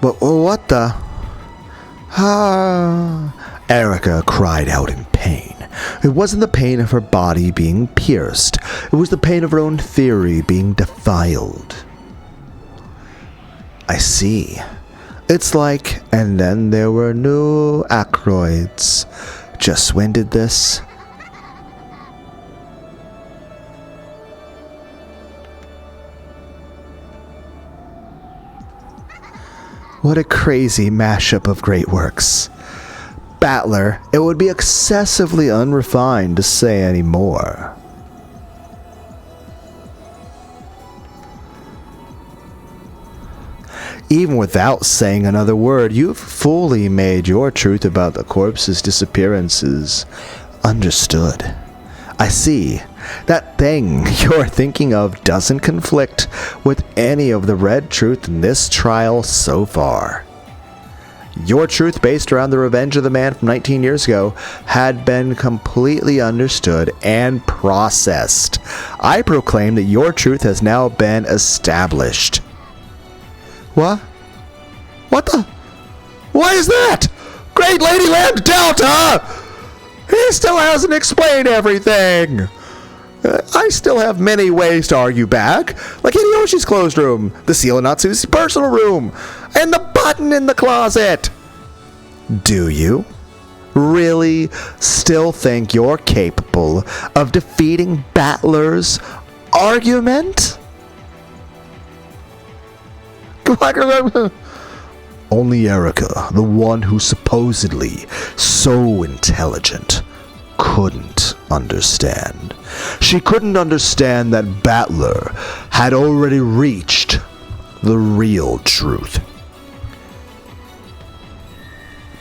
But what the? Erica cried out in pain. It wasn't the pain of her body being pierced. It was the pain of her own theory being defiled. I see. It's like, and then there were new acroids. Just when did this? What a crazy mashup of great works. Battler, it would be excessively unrefined to say any more. Even without saying another word, you've fully made your truth about the corpse's disappearances understood. I see. That thing you're thinking of doesn't conflict with any of the red truth in this trial so far. Your truth based around the revenge of the man from 19 years ago had been completely understood and processed. I proclaim that your truth has now been established. What? What the? What is that? Great Lady Land Delta! He still hasn't explained everything! I still have many ways to argue back, like Hideyoshi's closed room, the seal in Natsu's personal room, and the button in the closet. Do you really still think you're capable of defeating Battler's argument? Only Erica, the one who's supposedly so intelligent, couldn't understand. She couldn't understand that Battler had already reached the real truth.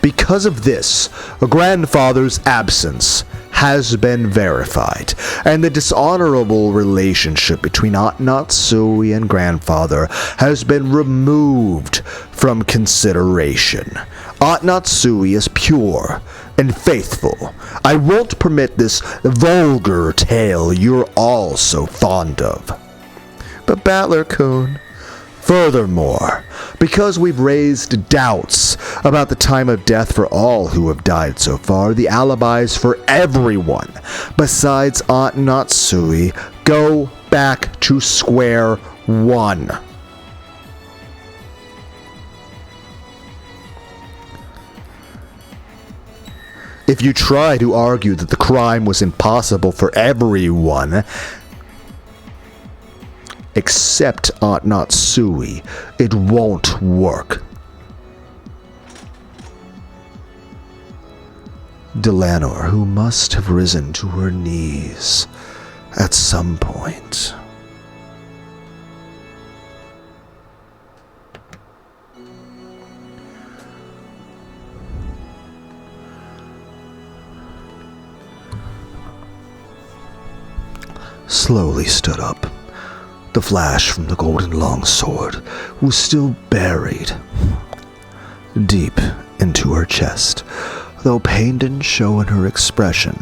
Because of this, a grandfather's absence has been verified, and the dishonorable relationship between Aunt Natsui and grandfather has been removed from consideration. Aunt Natsui is pure and faithful. I won't permit this vulgar tale you're all so fond of. But Battler-kun, furthermore, because we've raised doubts about the time of death for all who have died so far, the alibis for everyone besides Aunt Natsui go back to square one. If you try to argue that the crime was impossible for everyone, except Aunt Natsui, it won't work. Delanor, who must have risen to her knees at some point. Slowly stood up. The flash from the golden longsword was still buried deep into her chest. Though pain didn't show in her expression,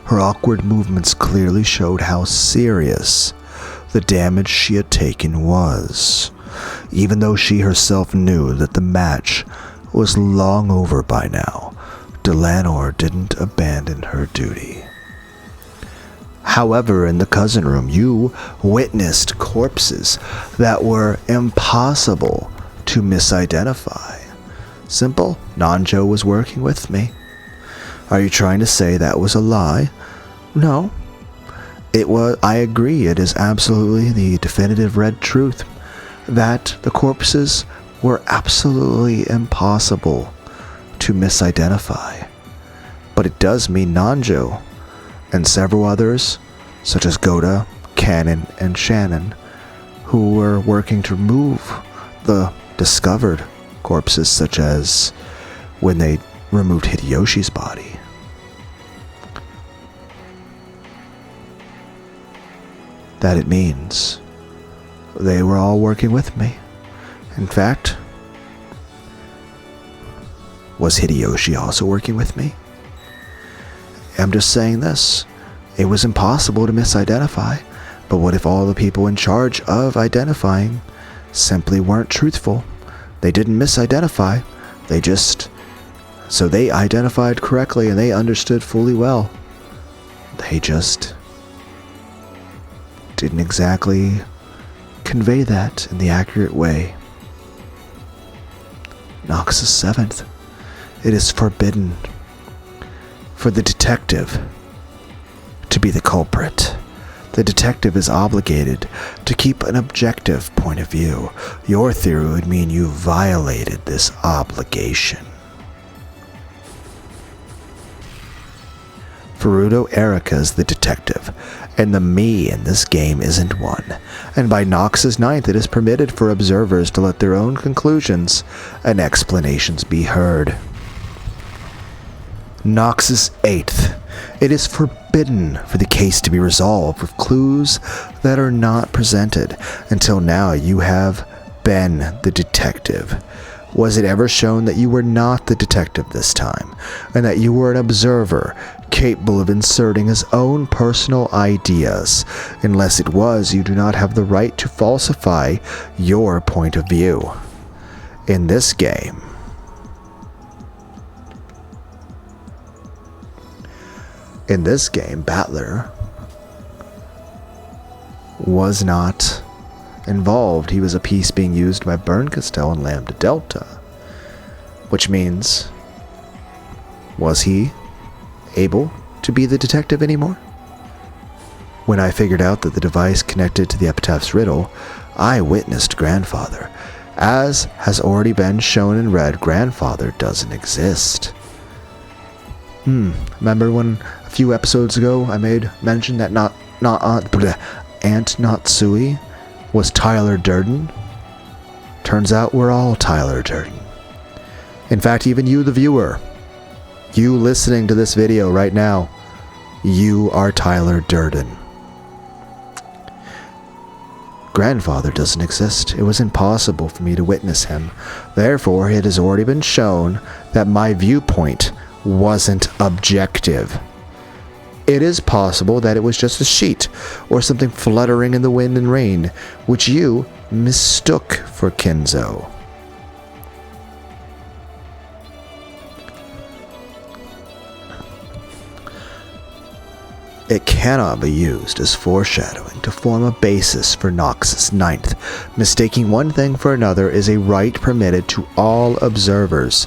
her awkward movements clearly showed how serious the damage she had taken was. Even though she herself knew that the match was long over by now, Delanor didn't abandon her duty. However, in the cousin room, you witnessed corpses that were impossible to misidentify. Simple, Nanjo was working with me. Are you trying to say that was a lie? No. It was. I agree, it is absolutely the definitive red truth that the corpses were absolutely impossible to misidentify. But it does mean Nanjo and several others, such as Goda, Cannon, and Shannon, who were working to remove the discovered corpses, such as when they removed Hideyoshi's body. That it means they were all working with me. In fact, was Hideyoshi also working with me? I'm just saying this. It was impossible to misidentify, but what if all the people in charge of identifying simply weren't truthful? They didn't misidentify. They identified correctly and they understood fully well. They just didn't exactly convey that in the accurate way. Noxus 7th. It is forbidden for the detective to be the culprit. The detective is obligated to keep an objective point of view. Your theory would mean you violated this obligation. Furuto Erika's the detective, and the me in this game isn't one. And by Noxus 9th, it is permitted for observers to let their own conclusions and explanations be heard. Noxus 8th. It is forbidden for the case to be resolved with clues that are not presented. Until now, you have been the detective. Was it ever shown that you were not the detective this time, and that you were an observer, capable of inserting his own personal ideas? Unless it was, you do not have the right to falsify your point of view. In this game, Battler was not involved. He was a piece being used by Burn Castell and Lambda Delta. Which means, was he able to be the detective anymore? When I figured out that the device connected to the Epitaph's riddle, I witnessed Grandfather. As has already been shown in red, Grandfather doesn't exist. Remember when a few episodes ago I made mention that Aunt Natsui was Tyler Durden? Turns out we're all Tyler Durden. In fact, even you, the viewer, you listening to this video right now, you are Tyler Durden. Grandfather doesn't exist. It was impossible for me to witness him. Therefore, it has already been shown that my viewpoint wasn't objective. It is possible that it was just a sheet or something fluttering in the wind and rain, which you mistook for Kenzo. It cannot be used as foreshadowing to form a basis for Noxus 9th. Mistaking one thing for another is a right permitted to all observers.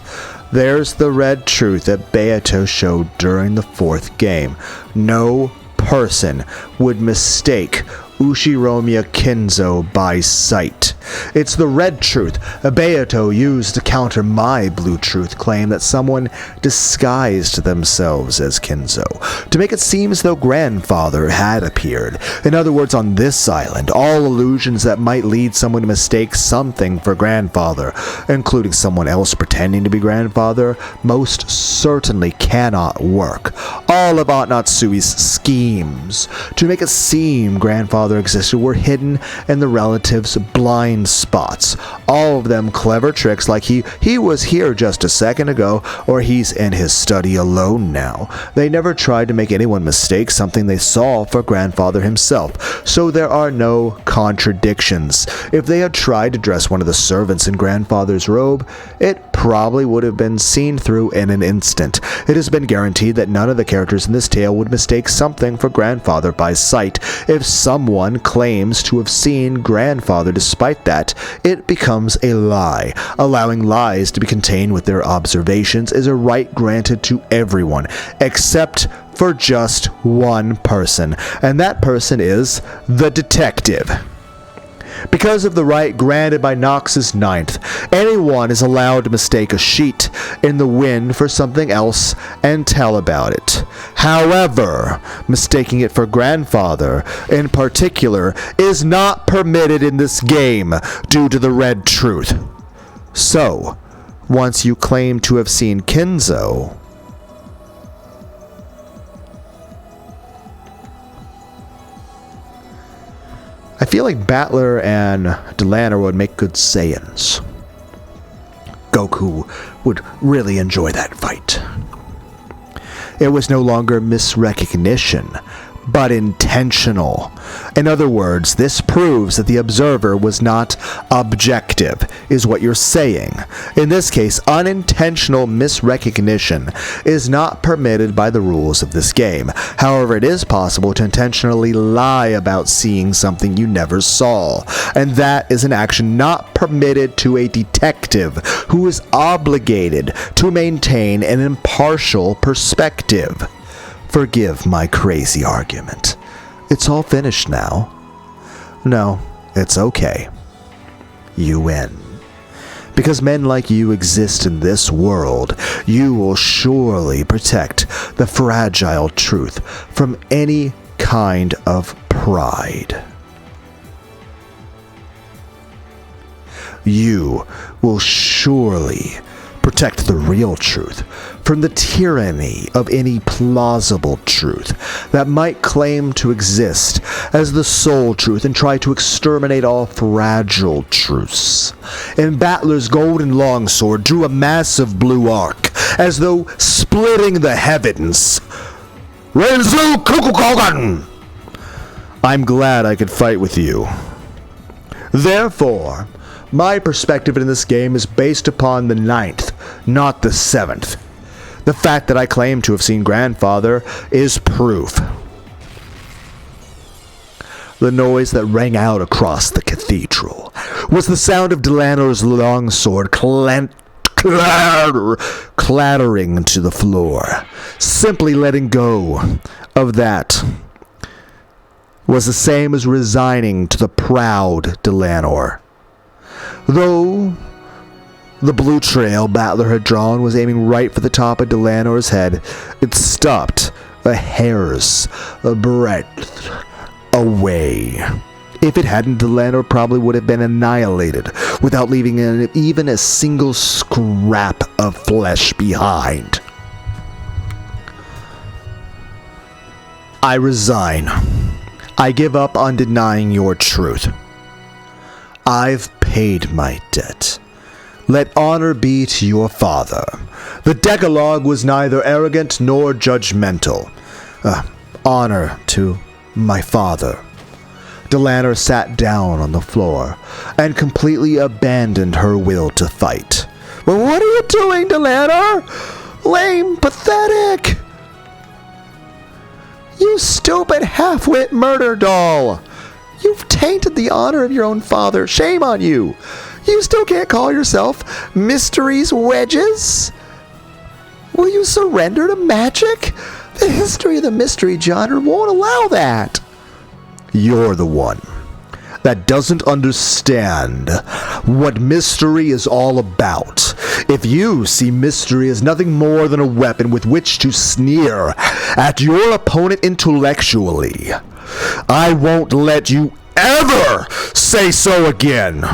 There's the red truth that Beato showed during the fourth game. No person would mistake Ushiromiya Kinzo by sight. It's the red truth Beato used to counter my blue truth claim that someone disguised themselves as Kinzo, to make it seem as though Grandfather had appeared. In other words, on this island, all illusions that might lead someone to mistake something for Grandfather, including someone else pretending to be Grandfather, most certainly cannot work. All of Aunt Natsui's schemes to make it seem Grandfather existed were hidden in the relatives' blind spots. All of them clever tricks like he was here just a second ago, or he's in his study alone now. They never tried to make anyone mistake something they saw for Grandfather himself, so there are no contradictions. If they had tried to dress one of the servants in Grandfather's robe, it probably would have been seen through in an instant. It has been guaranteed that none of the characters in this tale would mistake something for Grandfather by sight. If someone claims to have seen Grandfather despite that, it becomes a lie. Allowing lies to be contained with their observations is a right granted to everyone, except for just one person, and that person is the detective. Because of the right granted by Nox's ninth, anyone is allowed to mistake a sheet in the wind for something else and tell about it. However, mistaking it for Grandfather, in particular, is not permitted in this game due to the red truth. So, once you claim to have seen Kinzo, I feel like Battler and Delaner would make good Saiyans. Goku would really enjoy that fight. It was no longer misrecognition, but intentional. In other words, this proves that the observer was not objective, is what you're saying. In this case, unintentional misrecognition is not permitted by the rules of this game. However, it is possible to intentionally lie about seeing something you never saw, and that is an action not permitted to a detective who is obligated to maintain an impartial perspective. Forgive my crazy argument. It's all finished now. No, it's okay. You win. Because men like you exist in this world, you will surely protect the fragile truth from any kind of pride. You will surely protect the real truth from the tyranny of any plausible truth that might claim to exist as the sole truth and try to exterminate all fragile truths. And Battler's golden longsword drew a massive blue arc, as though splitting the heavens. Renzu Kukukogan! I'm glad I could fight with you. Therefore, my perspective in this game is based upon the 9th, not the 7th. The fact that I claim to have seen Grandfather is proof. The noise that rang out across the cathedral was the sound of Delanor's longsword clattering to the floor. Simply letting go of that was the same as resigning to the proud Delanor. Though the blue trail Battler had drawn was aiming right for the top of Delanor's head, it stopped a hair's breadth away. If it hadn't, Delanor probably would have been annihilated without leaving even a single scrap of flesh behind. I resign. I give up on denying your truth. I've paid my debt. Let honor be to your father. The Decalogue was neither arrogant nor judgmental. Honor to my father. Delanor sat down on the floor and completely abandoned her will to fight. Well, what are you doing, Delanor? Lame, pathetic. You stupid half-wit murder doll. You've tainted the honor of your own father. Shame on you. You still can't call yourself Mysteries Wedges? Will you surrender to magic? The history of the mystery genre won't allow that. You're the one that doesn't understand what mystery is all about. If you see mystery as nothing more than a weapon with which to sneer at your opponent intellectually, I won't let you ever say so again.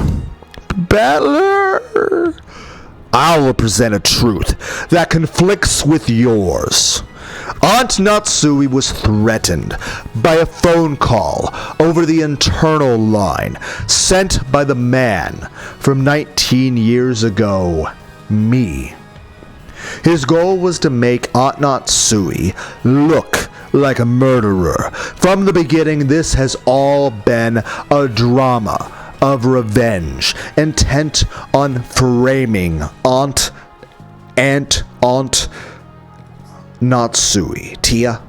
Battler, I will present a truth that conflicts with yours. Aunt Natsui was threatened by a phone call over the internal line sent by the man from 19 years ago, me. His goal was to make Aunt Natsui look like a murderer. From the beginning, this has all been a drama of revenge, intent on framing Aunt Natsui. Tia?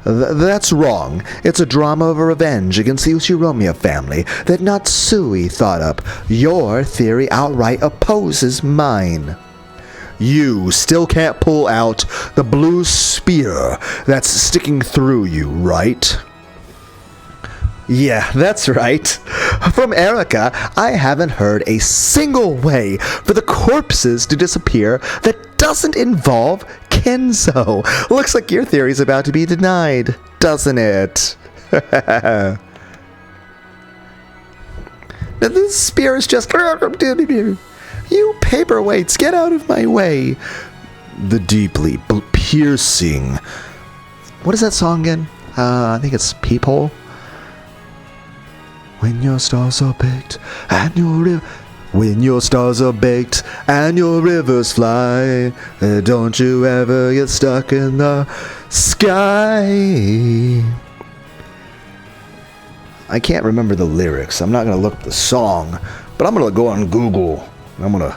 That's wrong. It's a drama of revenge against the Uchiromiya family that Natsui thought up. Your theory outright opposes mine. You still can't pull out the blue spear that's sticking through you, right? Yeah, that's right. From Erica, I haven't heard a single way for the corpses to disappear that doesn't involve Kenzo. Looks like your theory's about to be denied, doesn't it? This spear is just... You paperweights, get out of my way. The deeply piercing... What is that song again? I think it's Peephole. When your stars are baked and your rivers fly, don't you ever get stuck in the sky. I can't remember the lyrics. I'm not going to look up the song, but I'm going to go on Google. I'm going to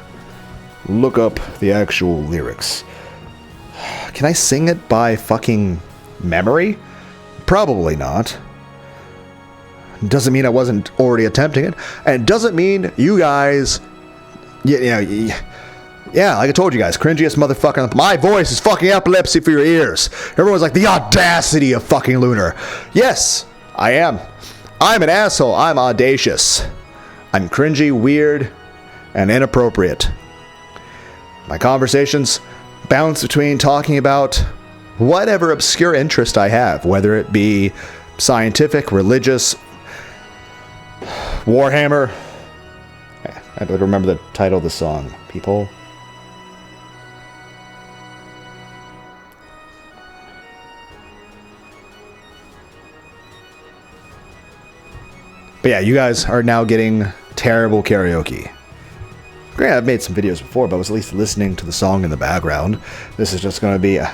look up the actual lyrics. Can I sing it by fucking memory? Probably not. Doesn't mean I wasn't already attempting it, and doesn't mean you guys, yeah, like I told you guys, cringiest motherfucker. My voice is fucking epilepsy for your ears. Everyone's like, the audacity of fucking Lunar. Yes, I am. I'm an asshole. I'm audacious. I'm cringy, weird, and inappropriate. My conversations bounce between talking about whatever obscure interest I have, whether it be scientific, religious, Warhammer. I don't remember the title of the song. People. But yeah, you guys are now getting terrible karaoke. Granted, I've made some videos before, but I was at least listening to the song in the background. This is just going to be a...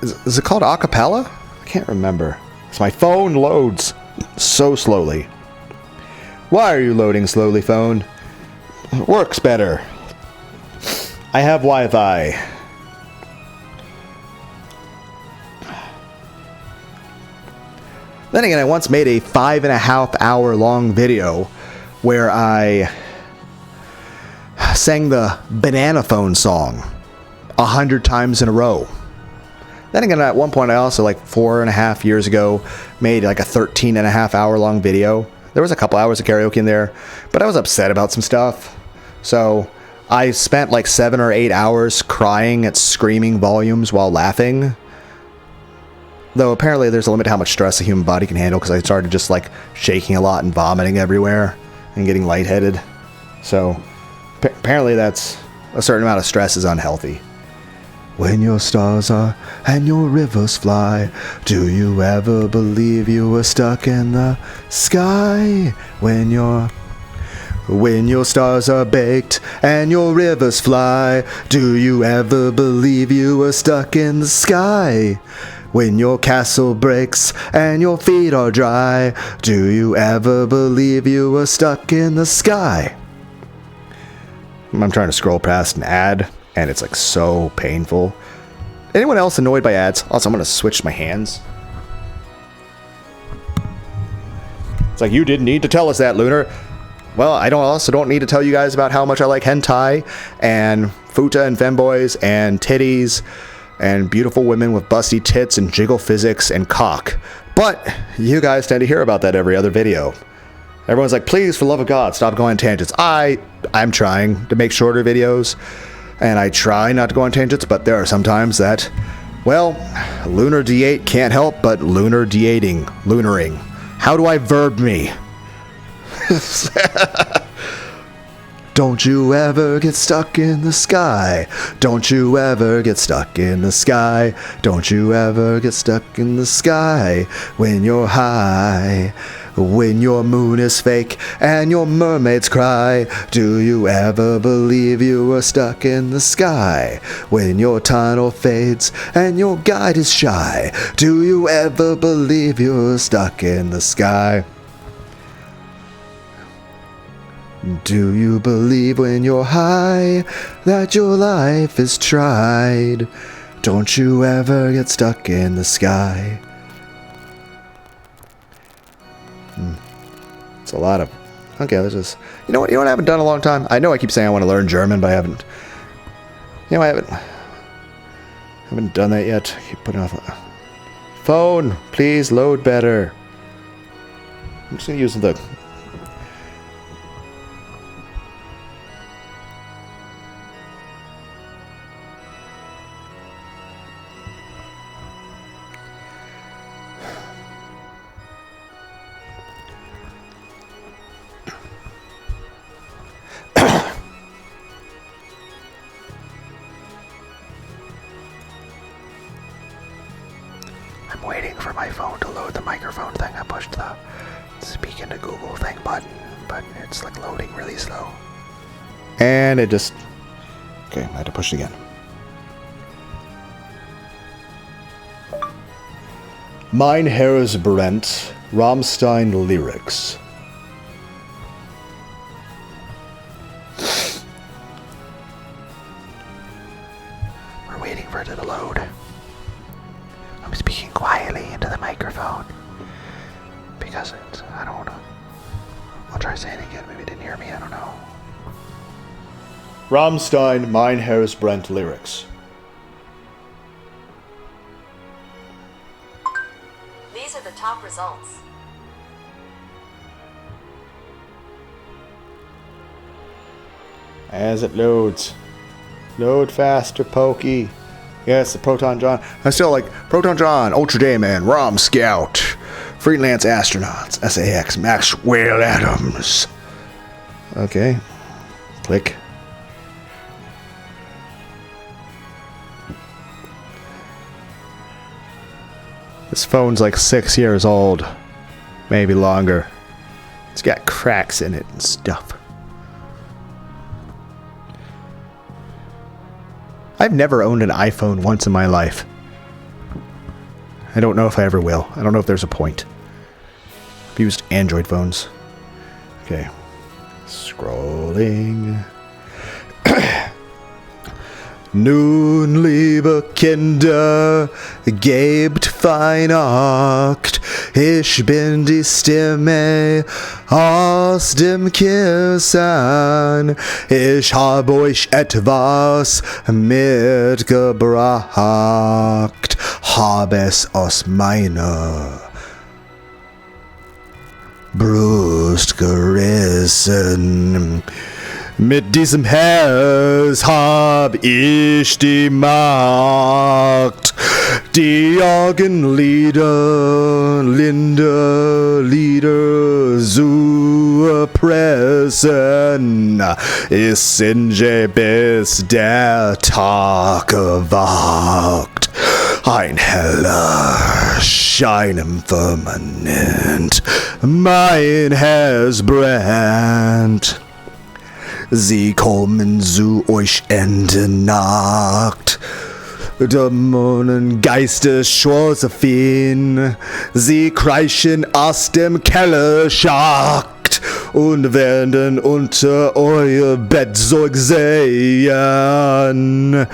Is it called a cappella? I can't remember. My phone loads so slowly. Why are you loading slowly, phone? It works better. I have Wi-Fi. Then again, I once made a 5.5 hour long video where I sang the Banana Phone song 100 times in a row. Then again, at one point, I also, like 4.5 years ago, made like a 13.5 hour long video. There was a couple hours of karaoke in there, but I was upset about some stuff. So I spent like 7 or 8 hours crying at screaming volumes while laughing. Though apparently there's a limit to how much stress a human body can handle, because I started just like shaking a lot and vomiting everywhere and getting lightheaded. So apparently that's a certain amount of stress is unhealthy. When your stars are and your rivers fly, do you ever believe you were stuck in the sky? When your stars are baked and your rivers fly, do you ever believe you were stuck in the sky? When your castle breaks and your feet are dry, do you ever believe you were stuck in the sky? I'm trying to scroll past an ad, and it's like so painful. Anyone else annoyed by ads? Also, I'm going to switch my hands. It's like, you didn't need to tell us that, Lunar. well, I also don't need to tell you guys about how much I like hentai and futa and femboys and titties and beautiful women with busty tits and jiggle physics and cock. But you guys tend to hear about that every other video. Everyone's like, please, for the love of God, stop going on tangents. I'm trying to make shorter videos, and I try not to go on tangents, but there are some times that, well, Lunar D8 can't help but lunar lunaring. How do I verb me? Don't you ever get stuck in the sky. Don't you ever get stuck in the sky. Don't you ever get stuck in the sky when you're high. When your moon is fake and your mermaids cry. Do you ever believe you were stuck in the sky? When your tunnel fades and your guide is shy. Do you ever believe you were stuck in the sky? Do you believe when you're high that your life is tried? Don't you ever get stuck in the sky? It's a lot of... Okay, let's just... You know what I haven't done in a long time? I know I keep saying I want to learn German, but I haven't... You know, I haven't done that yet. I keep putting off... Phone, please load better. I'm just going to use the... I'm waiting for my phone to load the microphone thing. I pushed the speak into Google thing button, but it's like loading really slow. And it just... Okay, I had to push it again. Mein Herz brennt, Rammstein lyrics. We're waiting for it to load. I'm speaking quietly into the microphone because it's, I don't know. I'll try saying it again. Maybe it didn't hear me. I don't know. Rammstein, Mein Herz brennt lyrics. These are the top results. As it loads. Load faster, Pokey. Yes, the Proton John. I still like Proton John, Ultra Dayman, Rom Scout, Freelance Astronauts, SAX, Maxwell Adams. Okay. Click. This phone's like 6 years old. Maybe longer. It's got cracks in it and stuff. I've never owned an iPhone once in my life. I don't know if I ever will. I don't know if there's a point. I've used Android phones. Okay. Scrolling. Nun, liebe Kinder, gebt Weihnacht. Ich bin die Stimme aus dem Kissen. Ich habe euch etwas mitgebracht. Habe es aus meiner Brust gerissen. Mit diesem Herz hab ich die Macht, die Augenlider, Lieder zu erpressen. Ist in bis der Tag gewagt. Ein heller Schein im Firmament, mein Herz brennt. Sie kommen zu euch in der Nacht. Dämonen, Geiste, Josephine, sie kreischen aus dem Kellerschacht und werden unter euer Bettzeug sehen.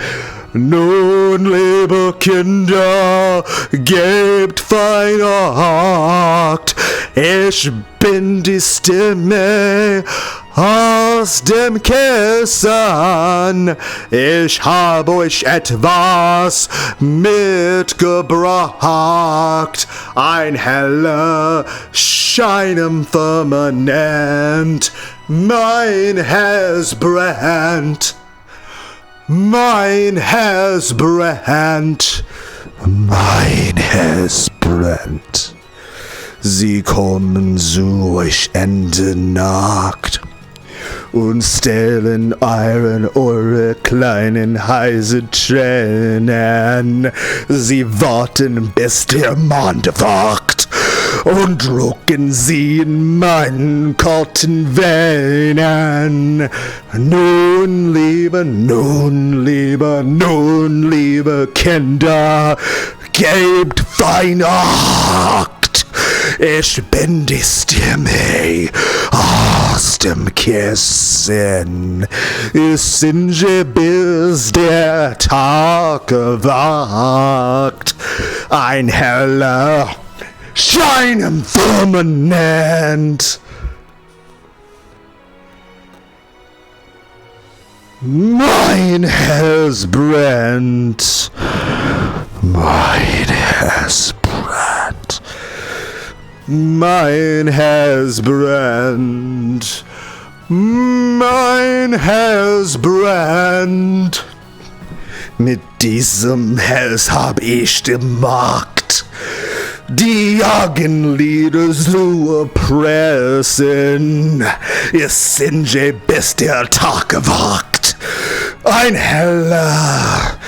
Nun, liebe Kinder, gebt Weihnacht. Ich bin die Stimme aus dem Kissen. Ich habe euch etwas mitgebracht. Ein heller Schein im Firmament. Mein Herz brennt. Mein Herz brennt. Mein Herz brennt. Sie kommen zu euch Ende Nacht und stehlen eure kleinen heißen Tränen. Sie warten, bis der Mond wacht und drucken sie in meinen kalten Venen. Nun, liebe Kinder, gebt fein Acht. Ich bin die Stimme aus dem Kissen. Ich singe, bis der Tag erwacht. Ein heller Schein im Firmament. Mein Herz brennt. Mein Herz brennt. Mein Herz brennt. Mein Herz brennt. Mit diesem Herz hab ich die Macht, die Augenlider zu erpressen. Ich singe, bis der Tag erwacht. Ein heller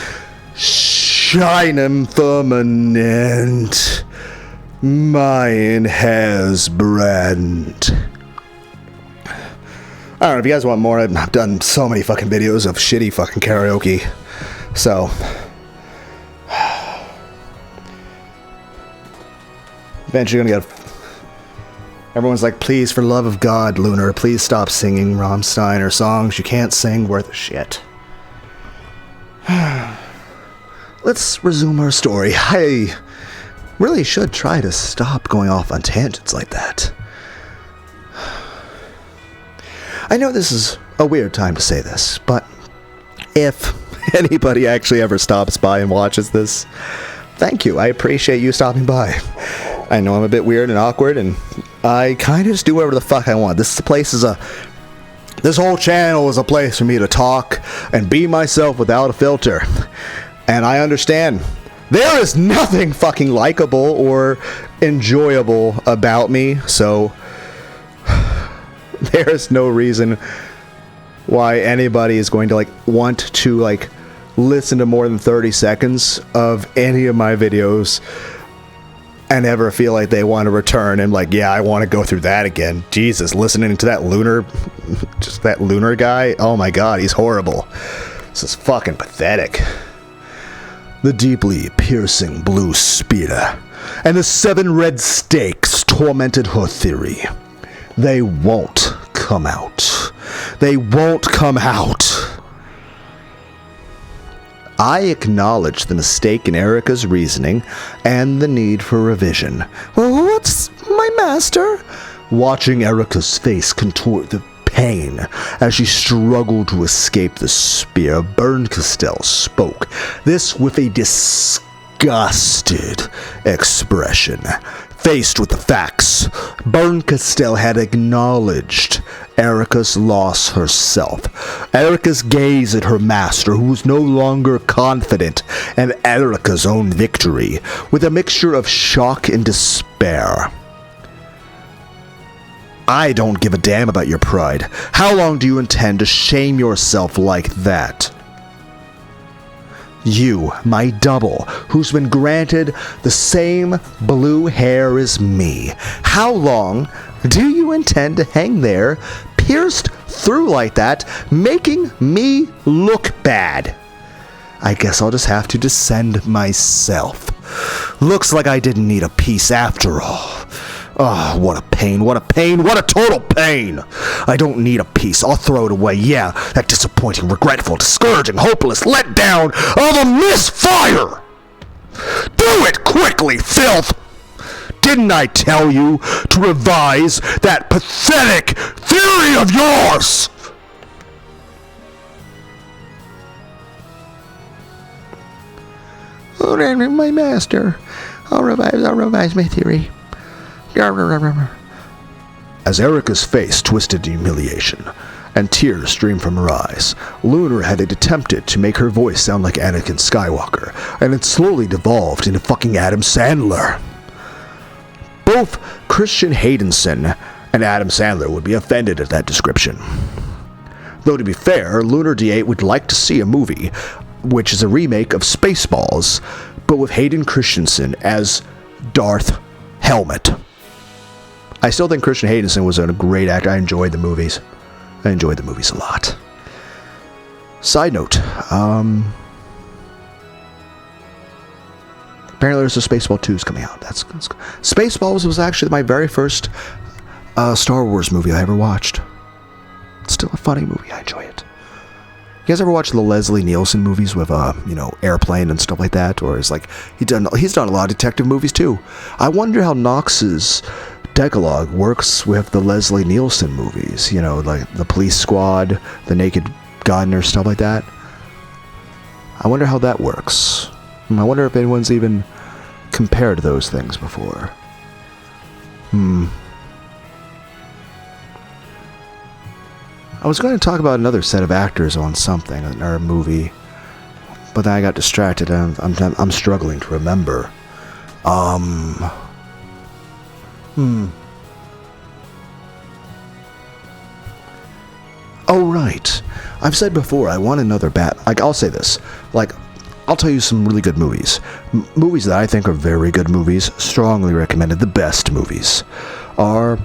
Schein im Firmament. Mein Herz brennt. I don't know if you guys want more. I've done so many fucking videos of shitty fucking karaoke. So eventually gonna get. Everyone's like, please, for love of God, Lunar, please stop singing Rammstein or songs you can't sing worth a shit. Let's resume our story. I really should try to stop going off on tangents like that. I know this is a weird time to say this, but if anybody actually ever stops by and watches this, thank you. I appreciate you stopping by. I know I'm a bit weird and awkward, and I kind of just do whatever the fuck I want. This whole channel is a place for me to talk and be myself without a filter. And I understand there is nothing fucking likable or enjoyable about me, so there is no reason why anybody is going to want to listen to more than 30 seconds of any of my videos and ever feel like they want to return and yeah, I want to go through that again. Jesus, listening to that Lunar guy, oh my god, he's horrible. This is fucking pathetic. The deeply piercing blue spear and the 7 red stakes tormented her theory. They won't come out. They won't come out. I acknowledge the mistake in Erica's reasoning and the need for revision. Well, what's my master? Watching Erica's face contort the pain as she struggled to escape the spear, Berncastel spoke, this with a disgusted expression. Faced with the facts, Berncastel had acknowledged Erica's loss herself. Erica's gaze at her master, who was no longer confident in Erica's own victory, with a mixture of shock and despair. I don't give a damn about your pride. How long do you intend to shame yourself like that? You, my double, who's been granted the same blue hair as me. How long do you intend to hang there, pierced through like that, making me look bad? I guess I'll just have to descend myself. Looks like I didn't need a piece after all. Oh, what a pain, what a pain, what a total pain! I don't need a piece, I'll throw it away, yeah, that disappointing, regretful, discouraging, hopeless letdown of a misfire! Do it quickly, filth! Didn't I tell you to revise that pathetic theory of yours? Oh, my master. I'll revise my theory. As Erica's face twisted in humiliation, and tears streamed from her eyes, Lunar had attempted to make her voice sound like Anakin Skywalker, and it slowly devolved into fucking Adam Sandler. Both Christian Haydenson and Adam Sandler would be offended at that description. Though to be fair, Lunar D8 would like to see a movie, which is a remake of Spaceballs, but with Hayden Christensen as Darth Helmet. I still think Christian Haydenson was a great actor. I enjoyed the movies. I enjoyed the movies a lot. Side note, apparently there's a Spaceball 2's coming out. That's Spaceballs was actually my very first Star Wars movie I ever watched. It's still a funny movie. I enjoy it. You guys ever watch the Leslie Nielsen movies with, Airplane and stuff like that? Or is like he's done a lot of detective movies too. I wonder how Knox's Decalogue works with the Leslie Nielsen movies. You know, like the Police Squad, the Naked Gun, or stuff like that. I wonder how that works. I wonder if anyone's even compared those things before. I was going to talk about another set of actors on something or a movie, but then I got distracted and I'm struggling to remember. Oh, right. I've said before I want another I'll say this. I'll tell you some really good movies. Movies that I think are very good movies, strongly recommended. The best movies are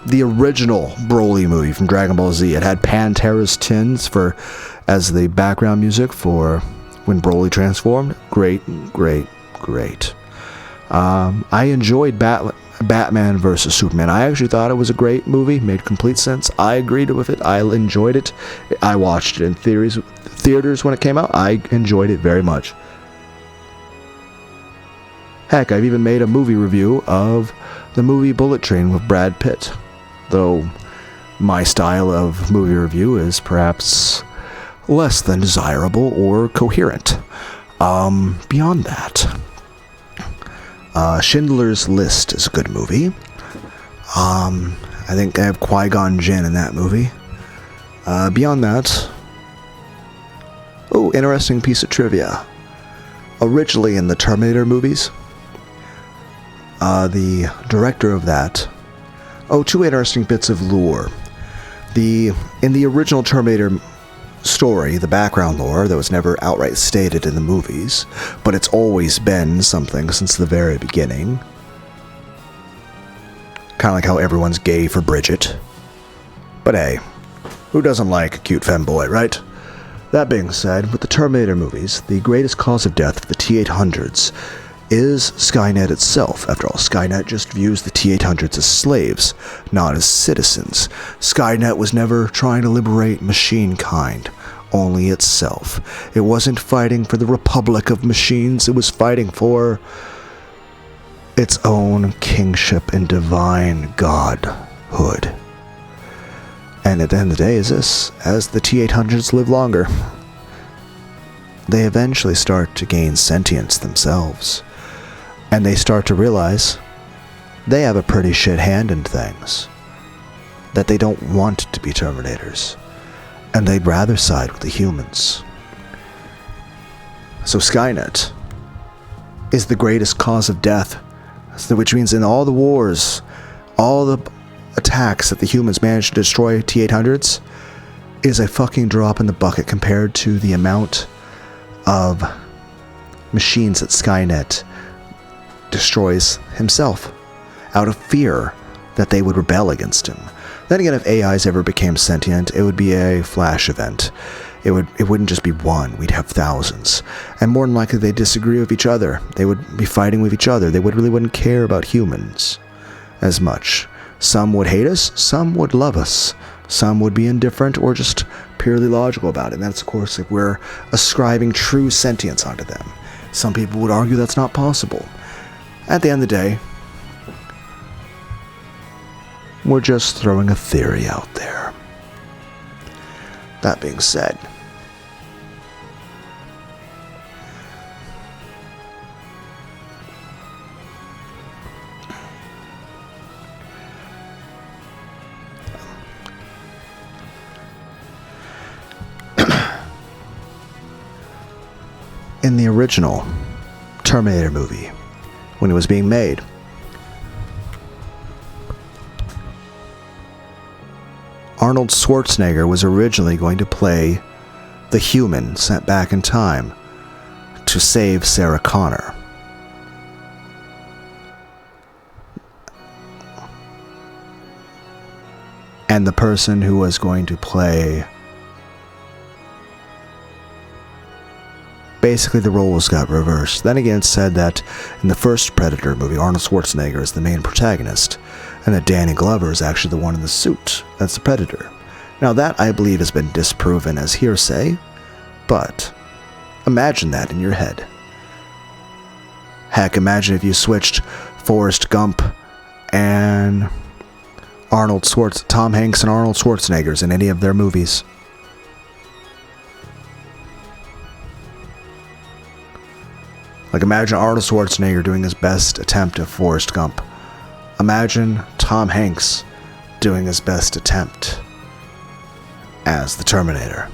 the original Broly movie from Dragon Ball Z. It had Pantera's Tins as the background music for when Broly transformed. Great. I enjoyed Batman vs. Superman. I actually thought it was a great movie. Made complete sense. I agreed with it. I enjoyed it. I watched it in theaters when it came out. I enjoyed it very much. Heck, I've even made a movie review of the movie Bullet Train with Brad Pitt. Though my style of movie review is perhaps less than desirable or coherent. Beyond that, Schindler's List is a good movie. I think I have Qui-Gon Jinn in that movie. Beyond that, interesting piece of trivia. Originally in the Terminator movies, the director of that... two interesting bits of lore. In the original Terminator story, the background lore that was never outright stated in the movies, but it's always been something since the very beginning. Kind of like how everyone's gay for Bridget. But hey, who doesn't like a cute femboy, right? That being said, with the Terminator movies, the greatest cause of death of the T-800s is Skynet itself. After all, Skynet just views the T-800s as slaves, not as citizens. Skynet was never trying to liberate machine kind, only itself. It wasn't fighting for the Republic of Machines, it was fighting for its own kingship and divine godhood. And at the end of the day is this: as the T-800s live longer, they eventually start to gain sentience themselves. And they start to realize they have a pretty shit hand in things. That they don't want to be Terminators. And they'd rather side with the humans. So Skynet is the greatest cause of death. Which means in all the wars, all the attacks that the humans managed to destroy T-800s is a fucking drop in the bucket compared to the amount of machines that Skynet destroys himself out of fear that they would rebel against him. Then again, if AIs ever became sentient, it would be a flash event. It wouldn't just be one, we'd have thousands. And more than likely they'd disagree with each other. They would be fighting with each other. They wouldn't care about humans as much. Some would hate us, some would love us. Some would be indifferent or just purely logical about it. And that's, of course, if we're ascribing true sentience onto them. Some people would argue that's not possible. At the end of the day, We're just throwing a theory out there. That being said, in the original Terminator movie, when it was being made, Arnold Schwarzenegger was originally going to play the human sent back in time to save Sarah Connor. And the person who was going to play... Basically, the roles got reversed. Then again, it's said that in the first Predator movie, Arnold Schwarzenegger is the main protagonist, and that Danny Glover is actually the one in the suit. That's the Predator. Now that, I believe, has been disproven as hearsay, but imagine that in your head. Heck, imagine if you switched Forrest Gump and Tom Hanks and Arnold Schwarzeneggers in any of their movies. Like, imagine Arnold Schwarzenegger doing his best attempt at Forrest Gump. Imagine Tom Hanks doing his best attempt as the Terminator.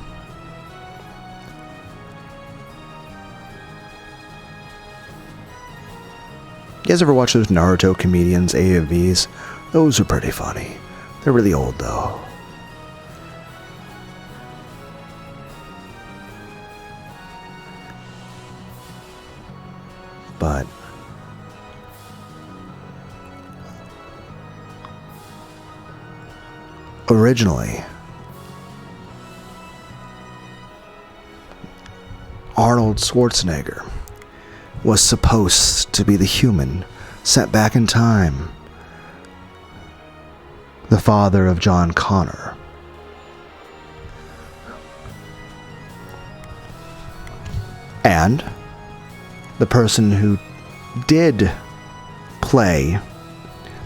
You guys ever watch those Naruto comedians, AFVs? Those are pretty funny. They're really old, though. But originally, Arnold Schwarzenegger was supposed to be the human sent back in time, the father of John Connor. And the person who did play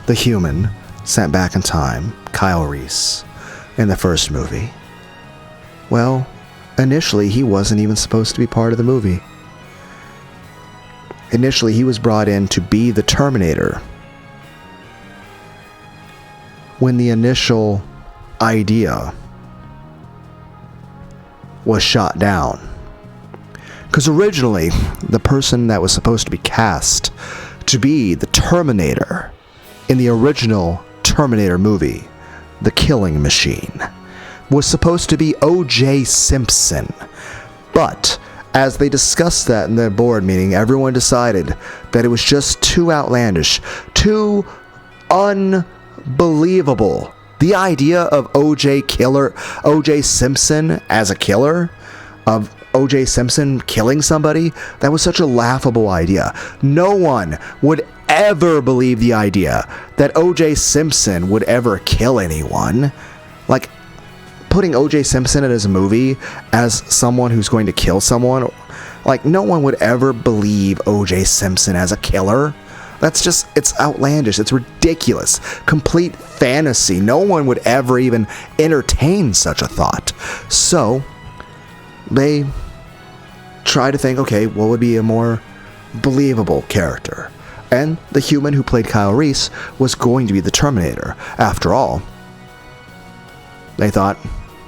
the human sent back in time, Kyle Reese, in the first movie, well, initially he wasn't even supposed to be part of the movie. Initially he was brought in to be the Terminator when the initial idea was shot down. Because originally, the person that was supposed to be cast to be the Terminator in the original Terminator movie, The Killing Machine, was supposed to be O.J. Simpson. But as they discussed that in their board meeting, everyone decided that it was just too outlandish, too unbelievable. The idea of O.J. Simpson as a killer, of O.J. Simpson killing somebody, that was such a laughable idea. No one would ever believe the idea that O.J. Simpson would ever kill anyone. Like, putting O.J. Simpson in his movie as someone who's going to kill someone, like, no one would ever believe O.J. Simpson as a killer. That's just, it's outlandish. It's ridiculous. Complete fantasy. No one would ever even entertain such a thought. So they try to think, okay, what would be a more believable character? And the human who played Kyle Reese was going to be the Terminator. After all, they thought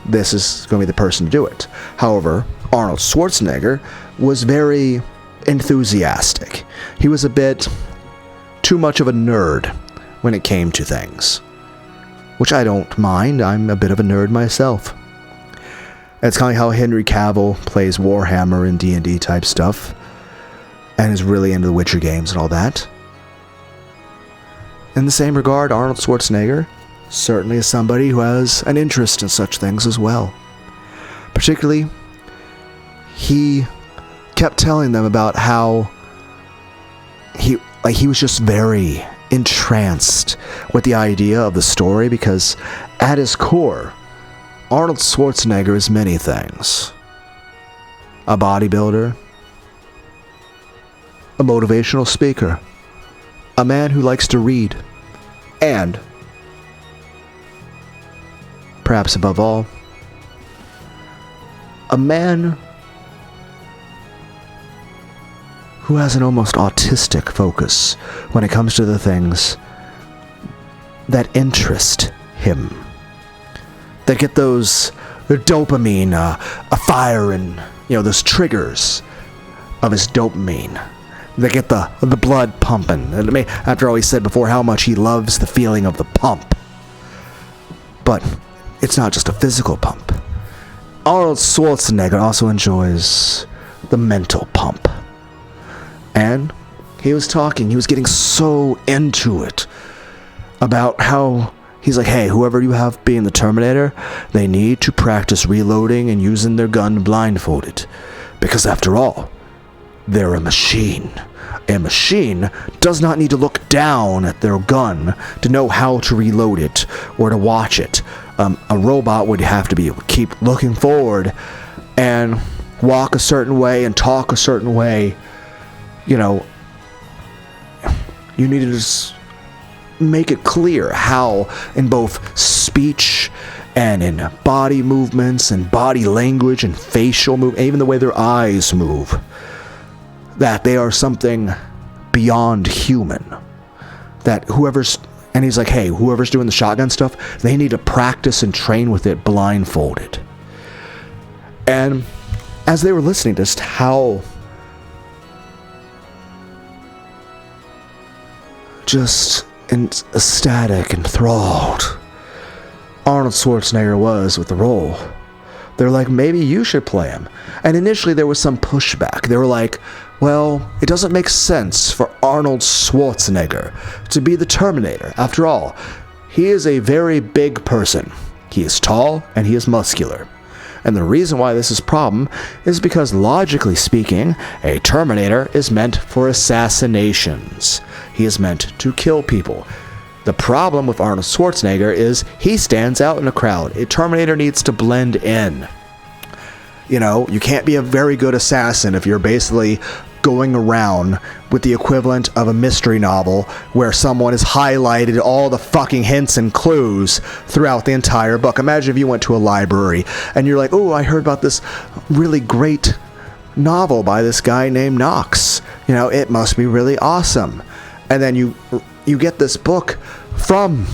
this is going to be the person to do it. However, Arnold Schwarzenegger was very enthusiastic. He was a bit too much of a nerd when it came to things, which I don't mind. I'm a bit of a nerd myself. It's kind of how Henry Cavill plays Warhammer and D&D type stuff, and is really into the Witcher games and all that. In the same regard, Arnold Schwarzenegger certainly is somebody who has an interest in such things as well. Particularly, he kept telling them about how he was just very entranced with the idea of the story, because at his core, Arnold Schwarzenegger is many things. A bodybuilder, a motivational speaker, a man who likes to read, and perhaps above all, a man who has an almost autistic focus when it comes to the things that interest him, that get those dopamine, a fire, and those triggers of his dopamine. They get the blood pumping. After all, he said before how much he loves the feeling of the pump. But it's not just a physical pump. Arnold Schwarzenegger also enjoys the mental pump. And he was getting so into it about how he's like, hey, whoever you have being the Terminator, they need to practice reloading and using their gun blindfolded. Because after all, they're a machine. A machine does not need to look down at their gun to know how to reload it or to watch it. A robot would have to be able to keep looking forward and walk a certain way and talk a certain way. You need to just make it clear how, in both speech and in body movements and body language and facial movement, even the way their eyes move, that they are something beyond human. And he's like, hey, whoever's doing the shotgun stuff, they need to practice and train with it blindfolded. And as they were listening to just how just ecstatic, enthralled Arnold Schwarzenegger was with the role, they're like, maybe you should play him. And initially there was some pushback. They were like, well, it doesn't make sense for Arnold Schwarzenegger to be the Terminator. After all, he is a very big person. He is tall and he is muscular. And the reason why this is a problem is because, logically speaking, a Terminator is meant for assassinations. He is meant to kill people. The problem with Arnold Schwarzenegger is he stands out in a crowd. A Terminator needs to blend in. You can't be a very good assassin if you're basically going around with the equivalent of a mystery novel where someone has highlighted all the fucking hints and clues throughout the entire book. Imagine if you went to a library and you're like, oh, I heard about this really great novel by this guy named Knox. It must be really awesome. And then you get this book and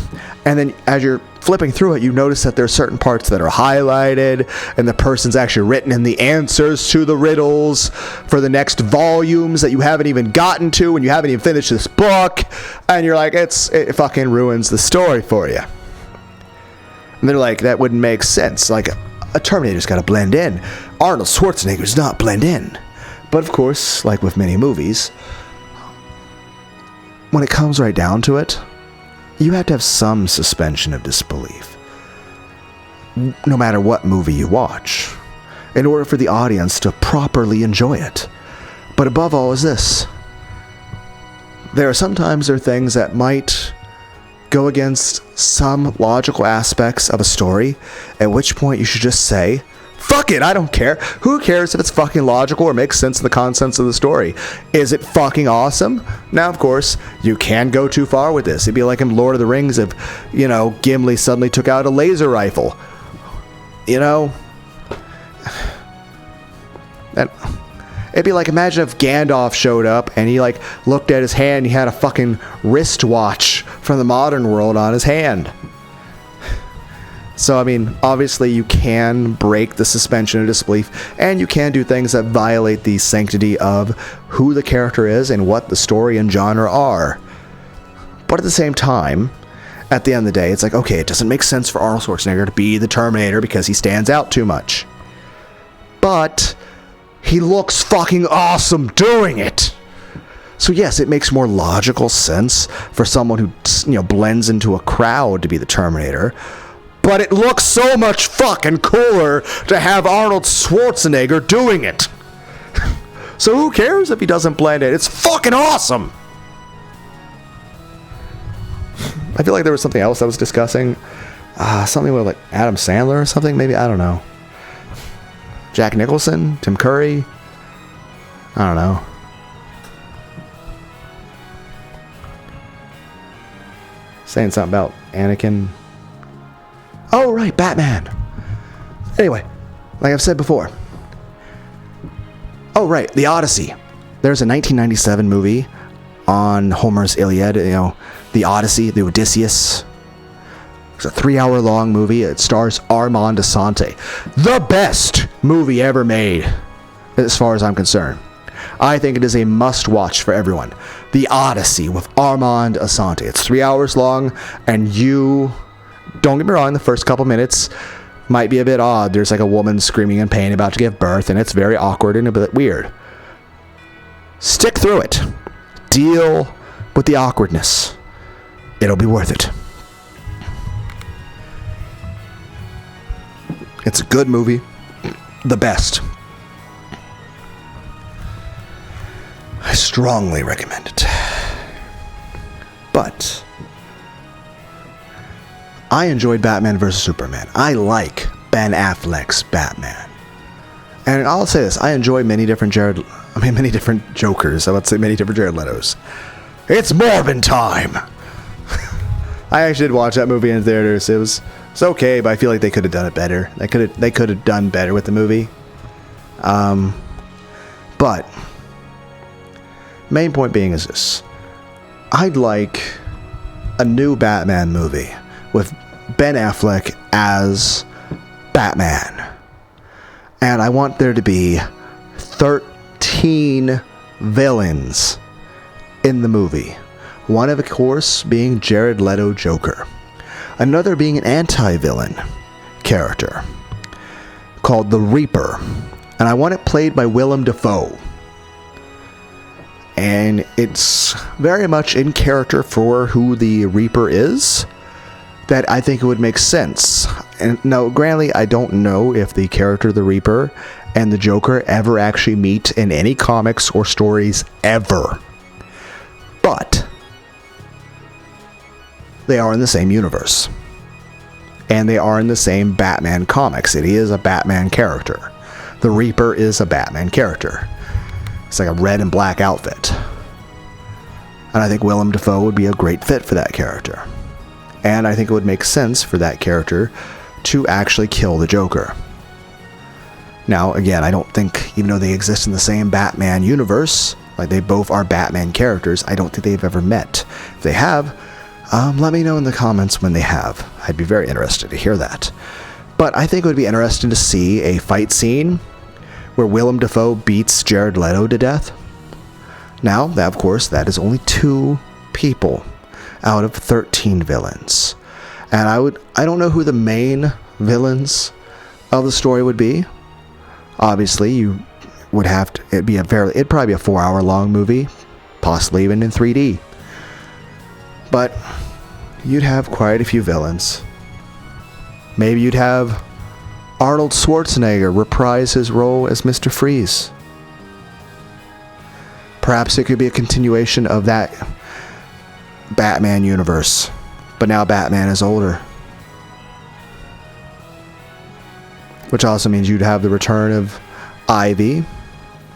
then as you're flipping through it, you notice that there are certain parts that are highlighted, and the person's actually written in the answers to the riddles for the next volumes that you haven't even gotten to, and you haven't even finished this book, and you're like, it fucking ruins the story for you. And they're like, that wouldn't make sense. Like, a Terminator's got to blend in. Arnold Schwarzenegger does not blend in. But of course, like with many movies, when it comes right down to it, you have to have some suspension of disbelief, no matter what movie you watch, in order for the audience to properly enjoy it. But above all is this. There are things that might go against some logical aspects of a story, at which point you should just say, fuck it, I don't care. Who cares if it's fucking logical or makes sense in the contents of the story? Is it fucking awesome? Now, of course, you can go too far with this. It'd be like in Lord of the Rings if, Gimli suddenly took out a laser rifle. It'd be like, imagine if Gandalf showed up and he, looked at his hand and he had a fucking wristwatch from the modern world on his hand. So, obviously you can break the suspension of disbelief, and you can do things that violate the sanctity of who the character is and what the story and genre are. But at the same time, at the end of the day, it's like, okay, it doesn't make sense for Arnold Schwarzenegger to be the Terminator because he stands out too much. But he looks fucking awesome doing it! So yes, it makes more logical sense for someone who, blends into a crowd to be the Terminator. But it looks so much fucking cooler to have Arnold Schwarzenegger doing it. So who cares if he doesn't blend in? It's fucking awesome! I feel like there was something else I was discussing. Something with Adam Sandler or something, maybe? I don't know. Jack Nicholson? Tim Curry? I don't know. Saying something about Anakin. Oh, right, Batman. Anyway, like I've said before. Oh, right, The Odyssey. There's a 1997 movie on Homer's Iliad, The Odyssey, the Odysseus. It's a 3-hour-long movie. It stars Armand Assante. The best movie ever made, as far as I'm concerned. I think it is a must-watch for everyone. The Odyssey with Armand Assante. It's 3 hours long, and don't get me wrong, the first couple minutes might be a bit odd. There's like a woman screaming in pain about to give birth, and it's very awkward and a bit weird. Stick through it. Deal with the awkwardness. It'll be worth it. It's a good movie. The best. I strongly recommend it. But I enjoyed Batman vs. Superman. I like Ben Affleck's Batman. And I'll say this, I enjoy many different Jokers. I would say many different Jared Letos. It's Morbin time! I actually did watch that movie in theaters. It's okay, but I feel like they could have done it better. They could have done better with the movie. But main point being is this. I'd like a new Batman movie with Ben Affleck as Batman. And I want there to be 13 villains in the movie. One, of course, being Jared Leto Joker. Another being an anti-villain character called the Reaper. And I want it played by Willem Dafoe. And it's very much in character for who the Reaper is, that I think it would make sense. And now, granted, I don't know if the character the Reaper and the Joker ever actually meet in any comics or stories ever. But they are in the same universe. And they are in the same Batman comics. It is a Batman character. The Reaper is a Batman character. It's like a red and black outfit. And I think Willem Dafoe would be a great fit for that character. And I think it would make sense for that character to actually kill the Joker. Now, again, I don't think, even though they exist in the same Batman universe, like they both are Batman characters, I don't think they've ever met. If they have, let me know in the comments when they have. I'd be very interested to hear that. But I think it would be interesting to see a fight scene where Willem Dafoe beats Jared Leto to death. Now, of course, that is only 2 people out of 13 villains. And I don't know who the main villains of the story would be. Obviously, you would have to, it'd probably be a 4-hour long movie, possibly even in 3D. But you'd have quite a few villains. Maybe you'd have Arnold Schwarzenegger reprise his role as Mr. Freeze. Perhaps it could be a continuation of that Batman universe, but now Batman is older. Which also means you'd have the return of Ivy,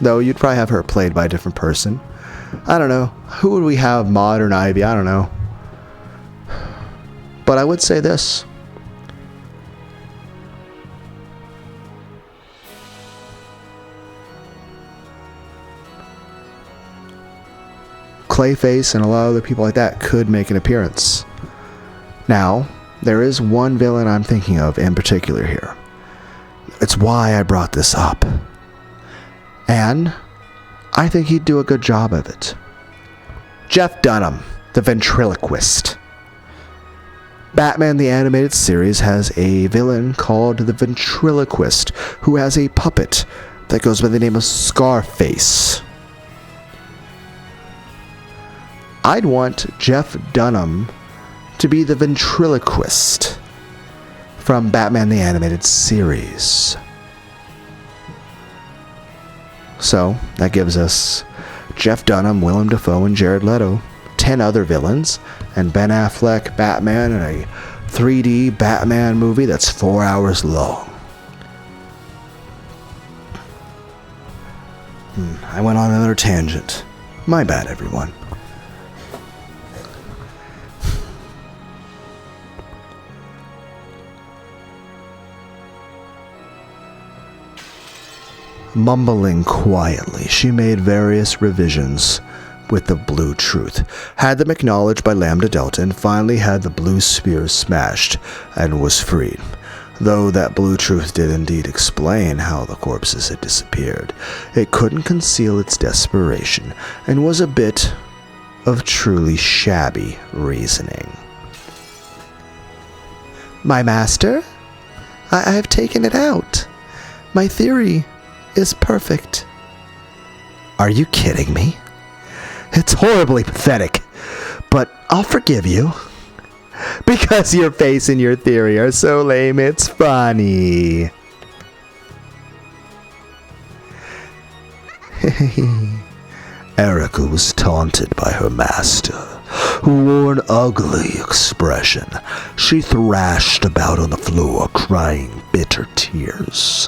though you'd probably have her played by a different person. I don't know. Who would we have modern Ivy? I don't know. But I would say this. Clayface and a lot of other people like that could make an appearance. Now, there is one villain I'm thinking of in particular here. It's why I brought this up. And I think he'd do a good job of it. Jeff Dunham, the ventriloquist. Batman the Animated Series has a villain called the Ventriloquist, who has a puppet that goes by the name of Scarface. I'd want Jeff Dunham to be the ventriloquist from Batman the Animated Series. So, that gives us Jeff Dunham, Willem Dafoe, and Jared Leto, 10 other villains, and Ben Affleck, Batman, in a 3D Batman movie that's 4 hours long. I went on another tangent. My bad, everyone. Mumbling quietly, she made various revisions with the blue truth, had them acknowledged by Lambda Delta, and finally had the blue sphere smashed and was freed. Though that blue truth did indeed explain how the corpses had disappeared, it couldn't conceal its desperation, and was a bit of truly shabby reasoning. My master? I have taken it out. My theory is perfect. Are you kidding me? It's horribly pathetic, but I'll forgive you. Because your face and your theory are so lame, it's funny. Erica was taunted by her master, who wore an ugly expression. She thrashed about on the floor, crying bitter tears.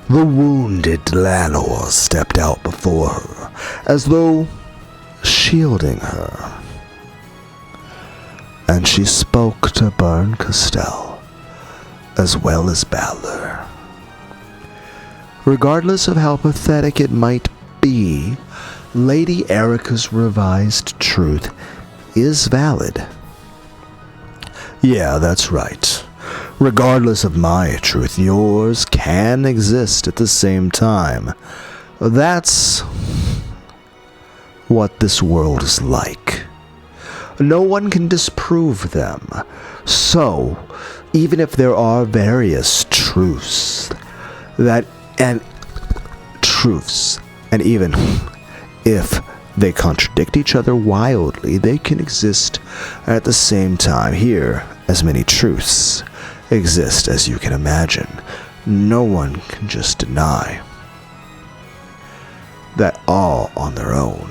The wounded Lanor stepped out before her, as though shielding her. And she spoke to Bern Castell, as well as Battler. Regardless of how pathetic it might be, Lady Erica's revised truth is valid. Yeah, that's right. Regardless of my truth, yours can exist at the same time. That's what this world is like. No one can disprove them. So, even if there are various truths, and even if they contradict each other wildly, they can exist at the same time. Here, as many truths exist as you can imagine. No one can just deny that all on their own.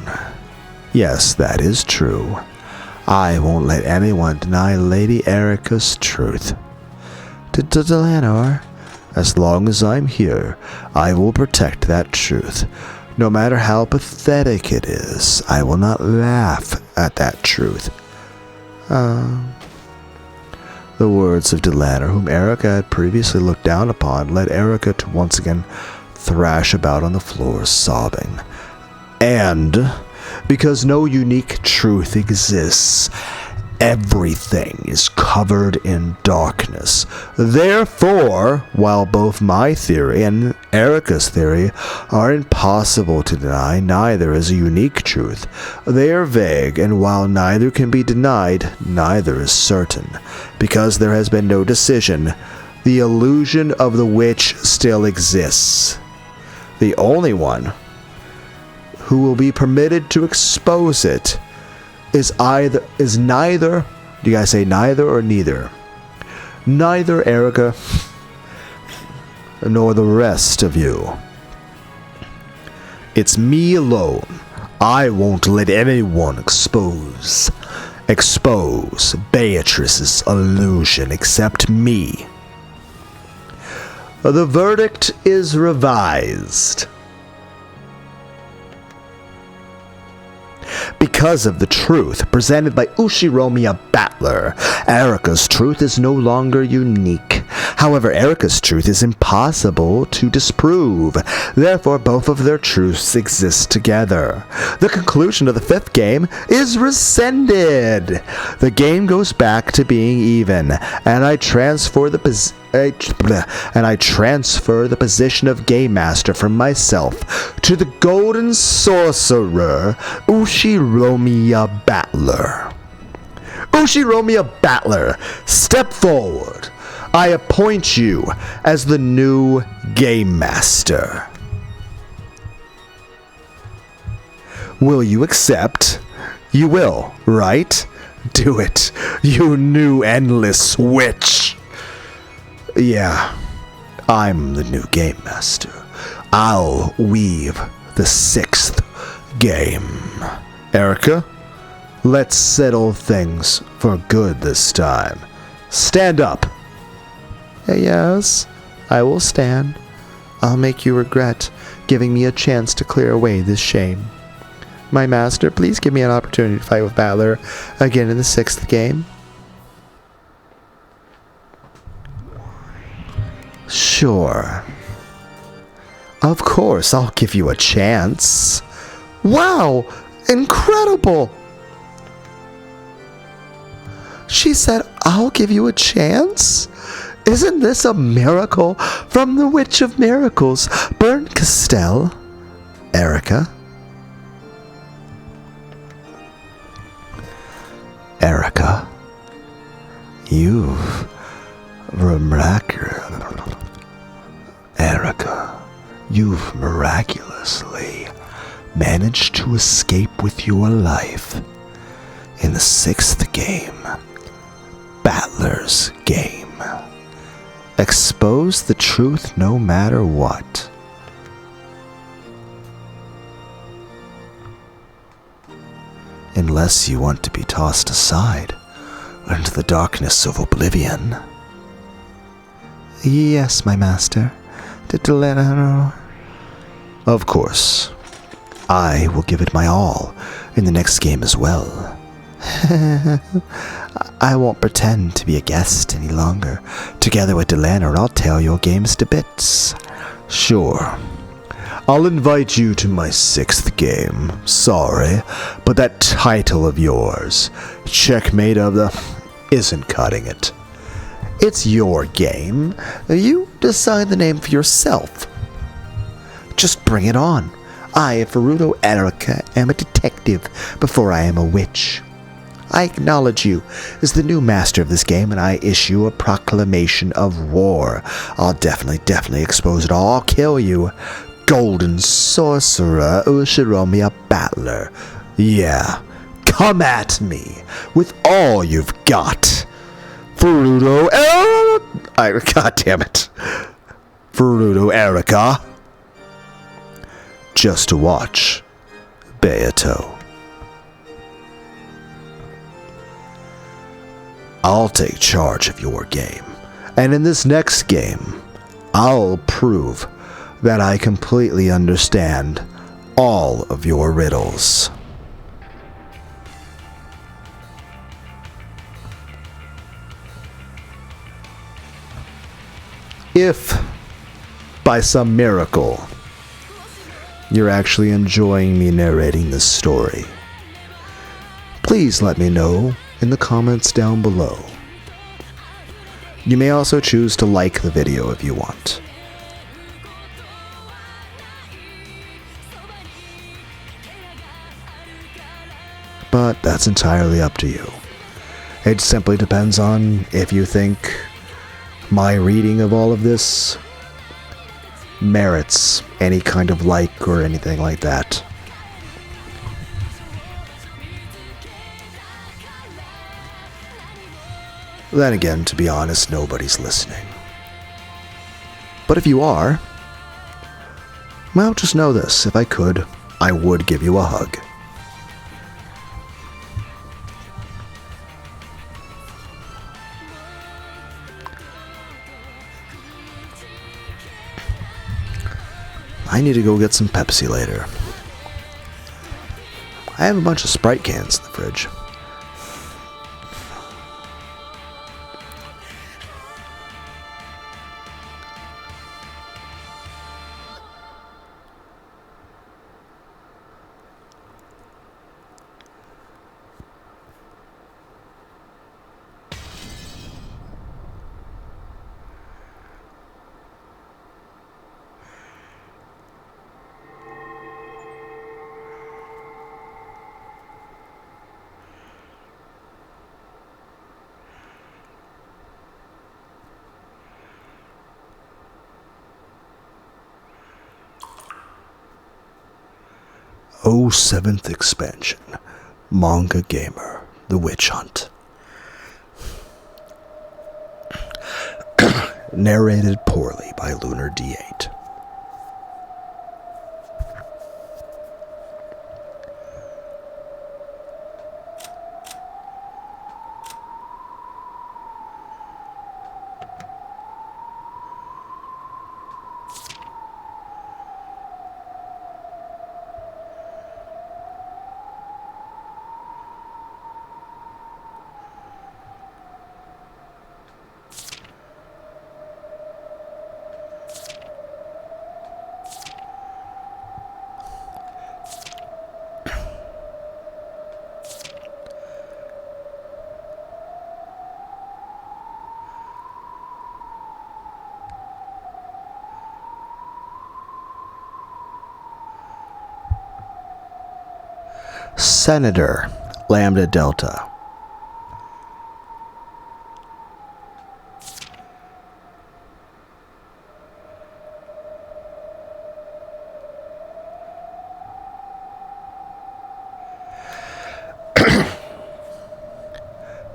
Yes, that is true. I won't let anyone deny Lady Erica's truth. To Lanor, as long as I'm here, I will protect that truth. No matter how pathetic it is, I will not laugh at that truth. The words of Delanor, whom Erica had previously looked down upon, led Erica to once again thrash about on the floor, sobbing. And because no unique truth exists, everything is covered in darkness. Therefore, while both my theory and Erica's theory are impossible to deny, neither is a unique truth. They are vague, and while neither can be denied, neither is certain. Because there has been no decision, the illusion of the witch still exists. The only one who will be permitted to expose it is neither, do you guys say neither or neither? Neither Erica nor the rest of you. It's me alone. I won't let anyone expose Beatrice's illusion except me. The verdict is revised. Because of the truth presented by Ushiromiya Battler, Erica's truth is no longer unique. However, Erica's truth is impossible to disprove. Therefore, both of their truths exist together. The conclusion of the fifth game is rescinded. The game goes back to being even, and I transfer the position of Game Master from myself to the Golden Sorcerer, Ushiromiya Battler. Ushiromiya Battler, step forward. I appoint you as the new Game Master. Will you accept? You will, right? Do it, you new endless witch. Yeah, I'm the new Game Master. I'll weave the sixth game. Erica, let's settle things for good this time. Stand up. Yes, I will stand. I'll make you regret giving me a chance to clear away this shame. My master, please give me an opportunity to fight with Battler again in the sixth game. Sure. Of course, I'll give you a chance. Wow! Incredible! She said, I'll give you a chance? Isn't this a miracle from the Witch of Miracles, Burn Castell? Erica? Erica, you've miraculously managed to escape with your life in the 6th game, Battler's Game. Expose the truth no matter what. Unless you want to be tossed aside into the darkness of oblivion. Yes, my master. Of course. I will give it my all in the next game as well. I won't pretend to be a guest any longer. Together with Delana, I'll tear your games to bits. Sure. I'll invite you to my 6th game. Sorry, but that title of yours, Checkmate of the, isn't cutting it. It's your game. You decide the name for yourself. Just bring it on. I, Ferudo Erica, am a detective before I am a witch. I acknowledge you as the new master of this game, and I issue a proclamation of war. I'll definitely expose it all. I'll kill you. Golden sorcerer Ushiromia battler. Yeah, come at me with all you've got. Ferudo Erica. God damn it. Ferudo Erica. Just to watch. Beato. I'll take charge of your game. And in this next game, I'll prove that I completely understand all of your riddles. If, by some miracle, you're actually enjoying me narrating this story, please let me know in the comments down below. You may also choose to like the video if you want. But that's entirely up to you. It simply depends on if you think my reading of all of this merits any kind of like or anything like that. Then again, to be honest, nobody's listening. But if you are, well, just know this. If I could, I would give you a hug. I need to go get some Pepsi later. I have a bunch of Sprite cans in the fridge. Oh, 7th expansion, Manga Gamer, The Witch Hunt. Narrated poorly by Lunar D8. Senator Lambda Delta.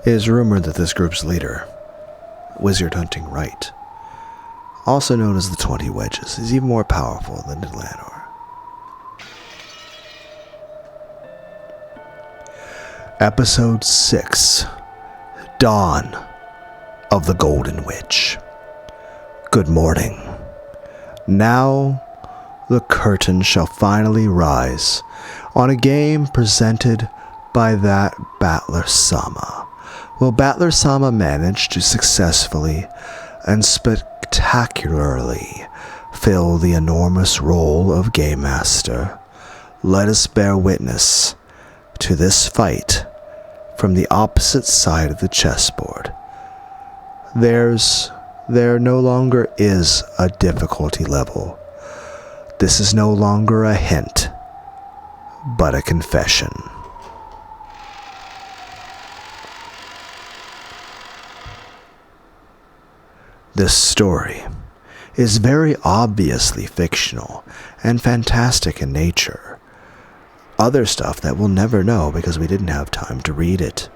It is rumored that this group's leader, Wizard Hunting Right, also known as the 20 Wedges, is even more powerful than Lunar. Episode 6, Dawn of the Golden Witch. Good morning. Now the curtain shall finally rise on a game presented by that Battler Sama. Will Battler Sama manage to successfully and spectacularly fill the enormous role of Game Master? Let us bear witness to this fight from the opposite side of the chessboard. There no longer is a difficulty level. This is no longer a hint, but a confession. This story is very obviously fictional and fantastic in nature. Other stuff that we'll never know because we didn't have time to read it.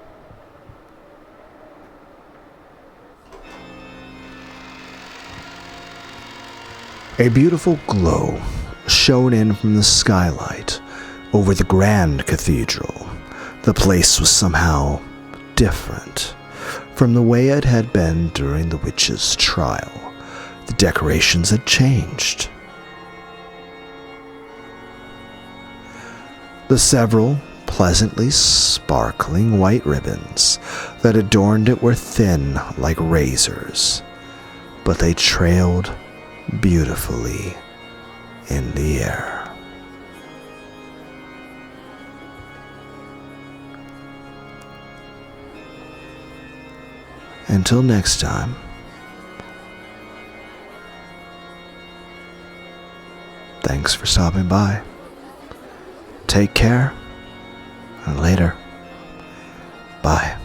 A beautiful glow shone in from the skylight over the grand cathedral. The place was somehow different from the way it had been during the witch's trial. The decorations had changed. The several pleasantly sparkling white ribbons that adorned it were thin like razors, but they trailed beautifully in the air. Until next time, thanks for stopping by. Take care, and later. Bye.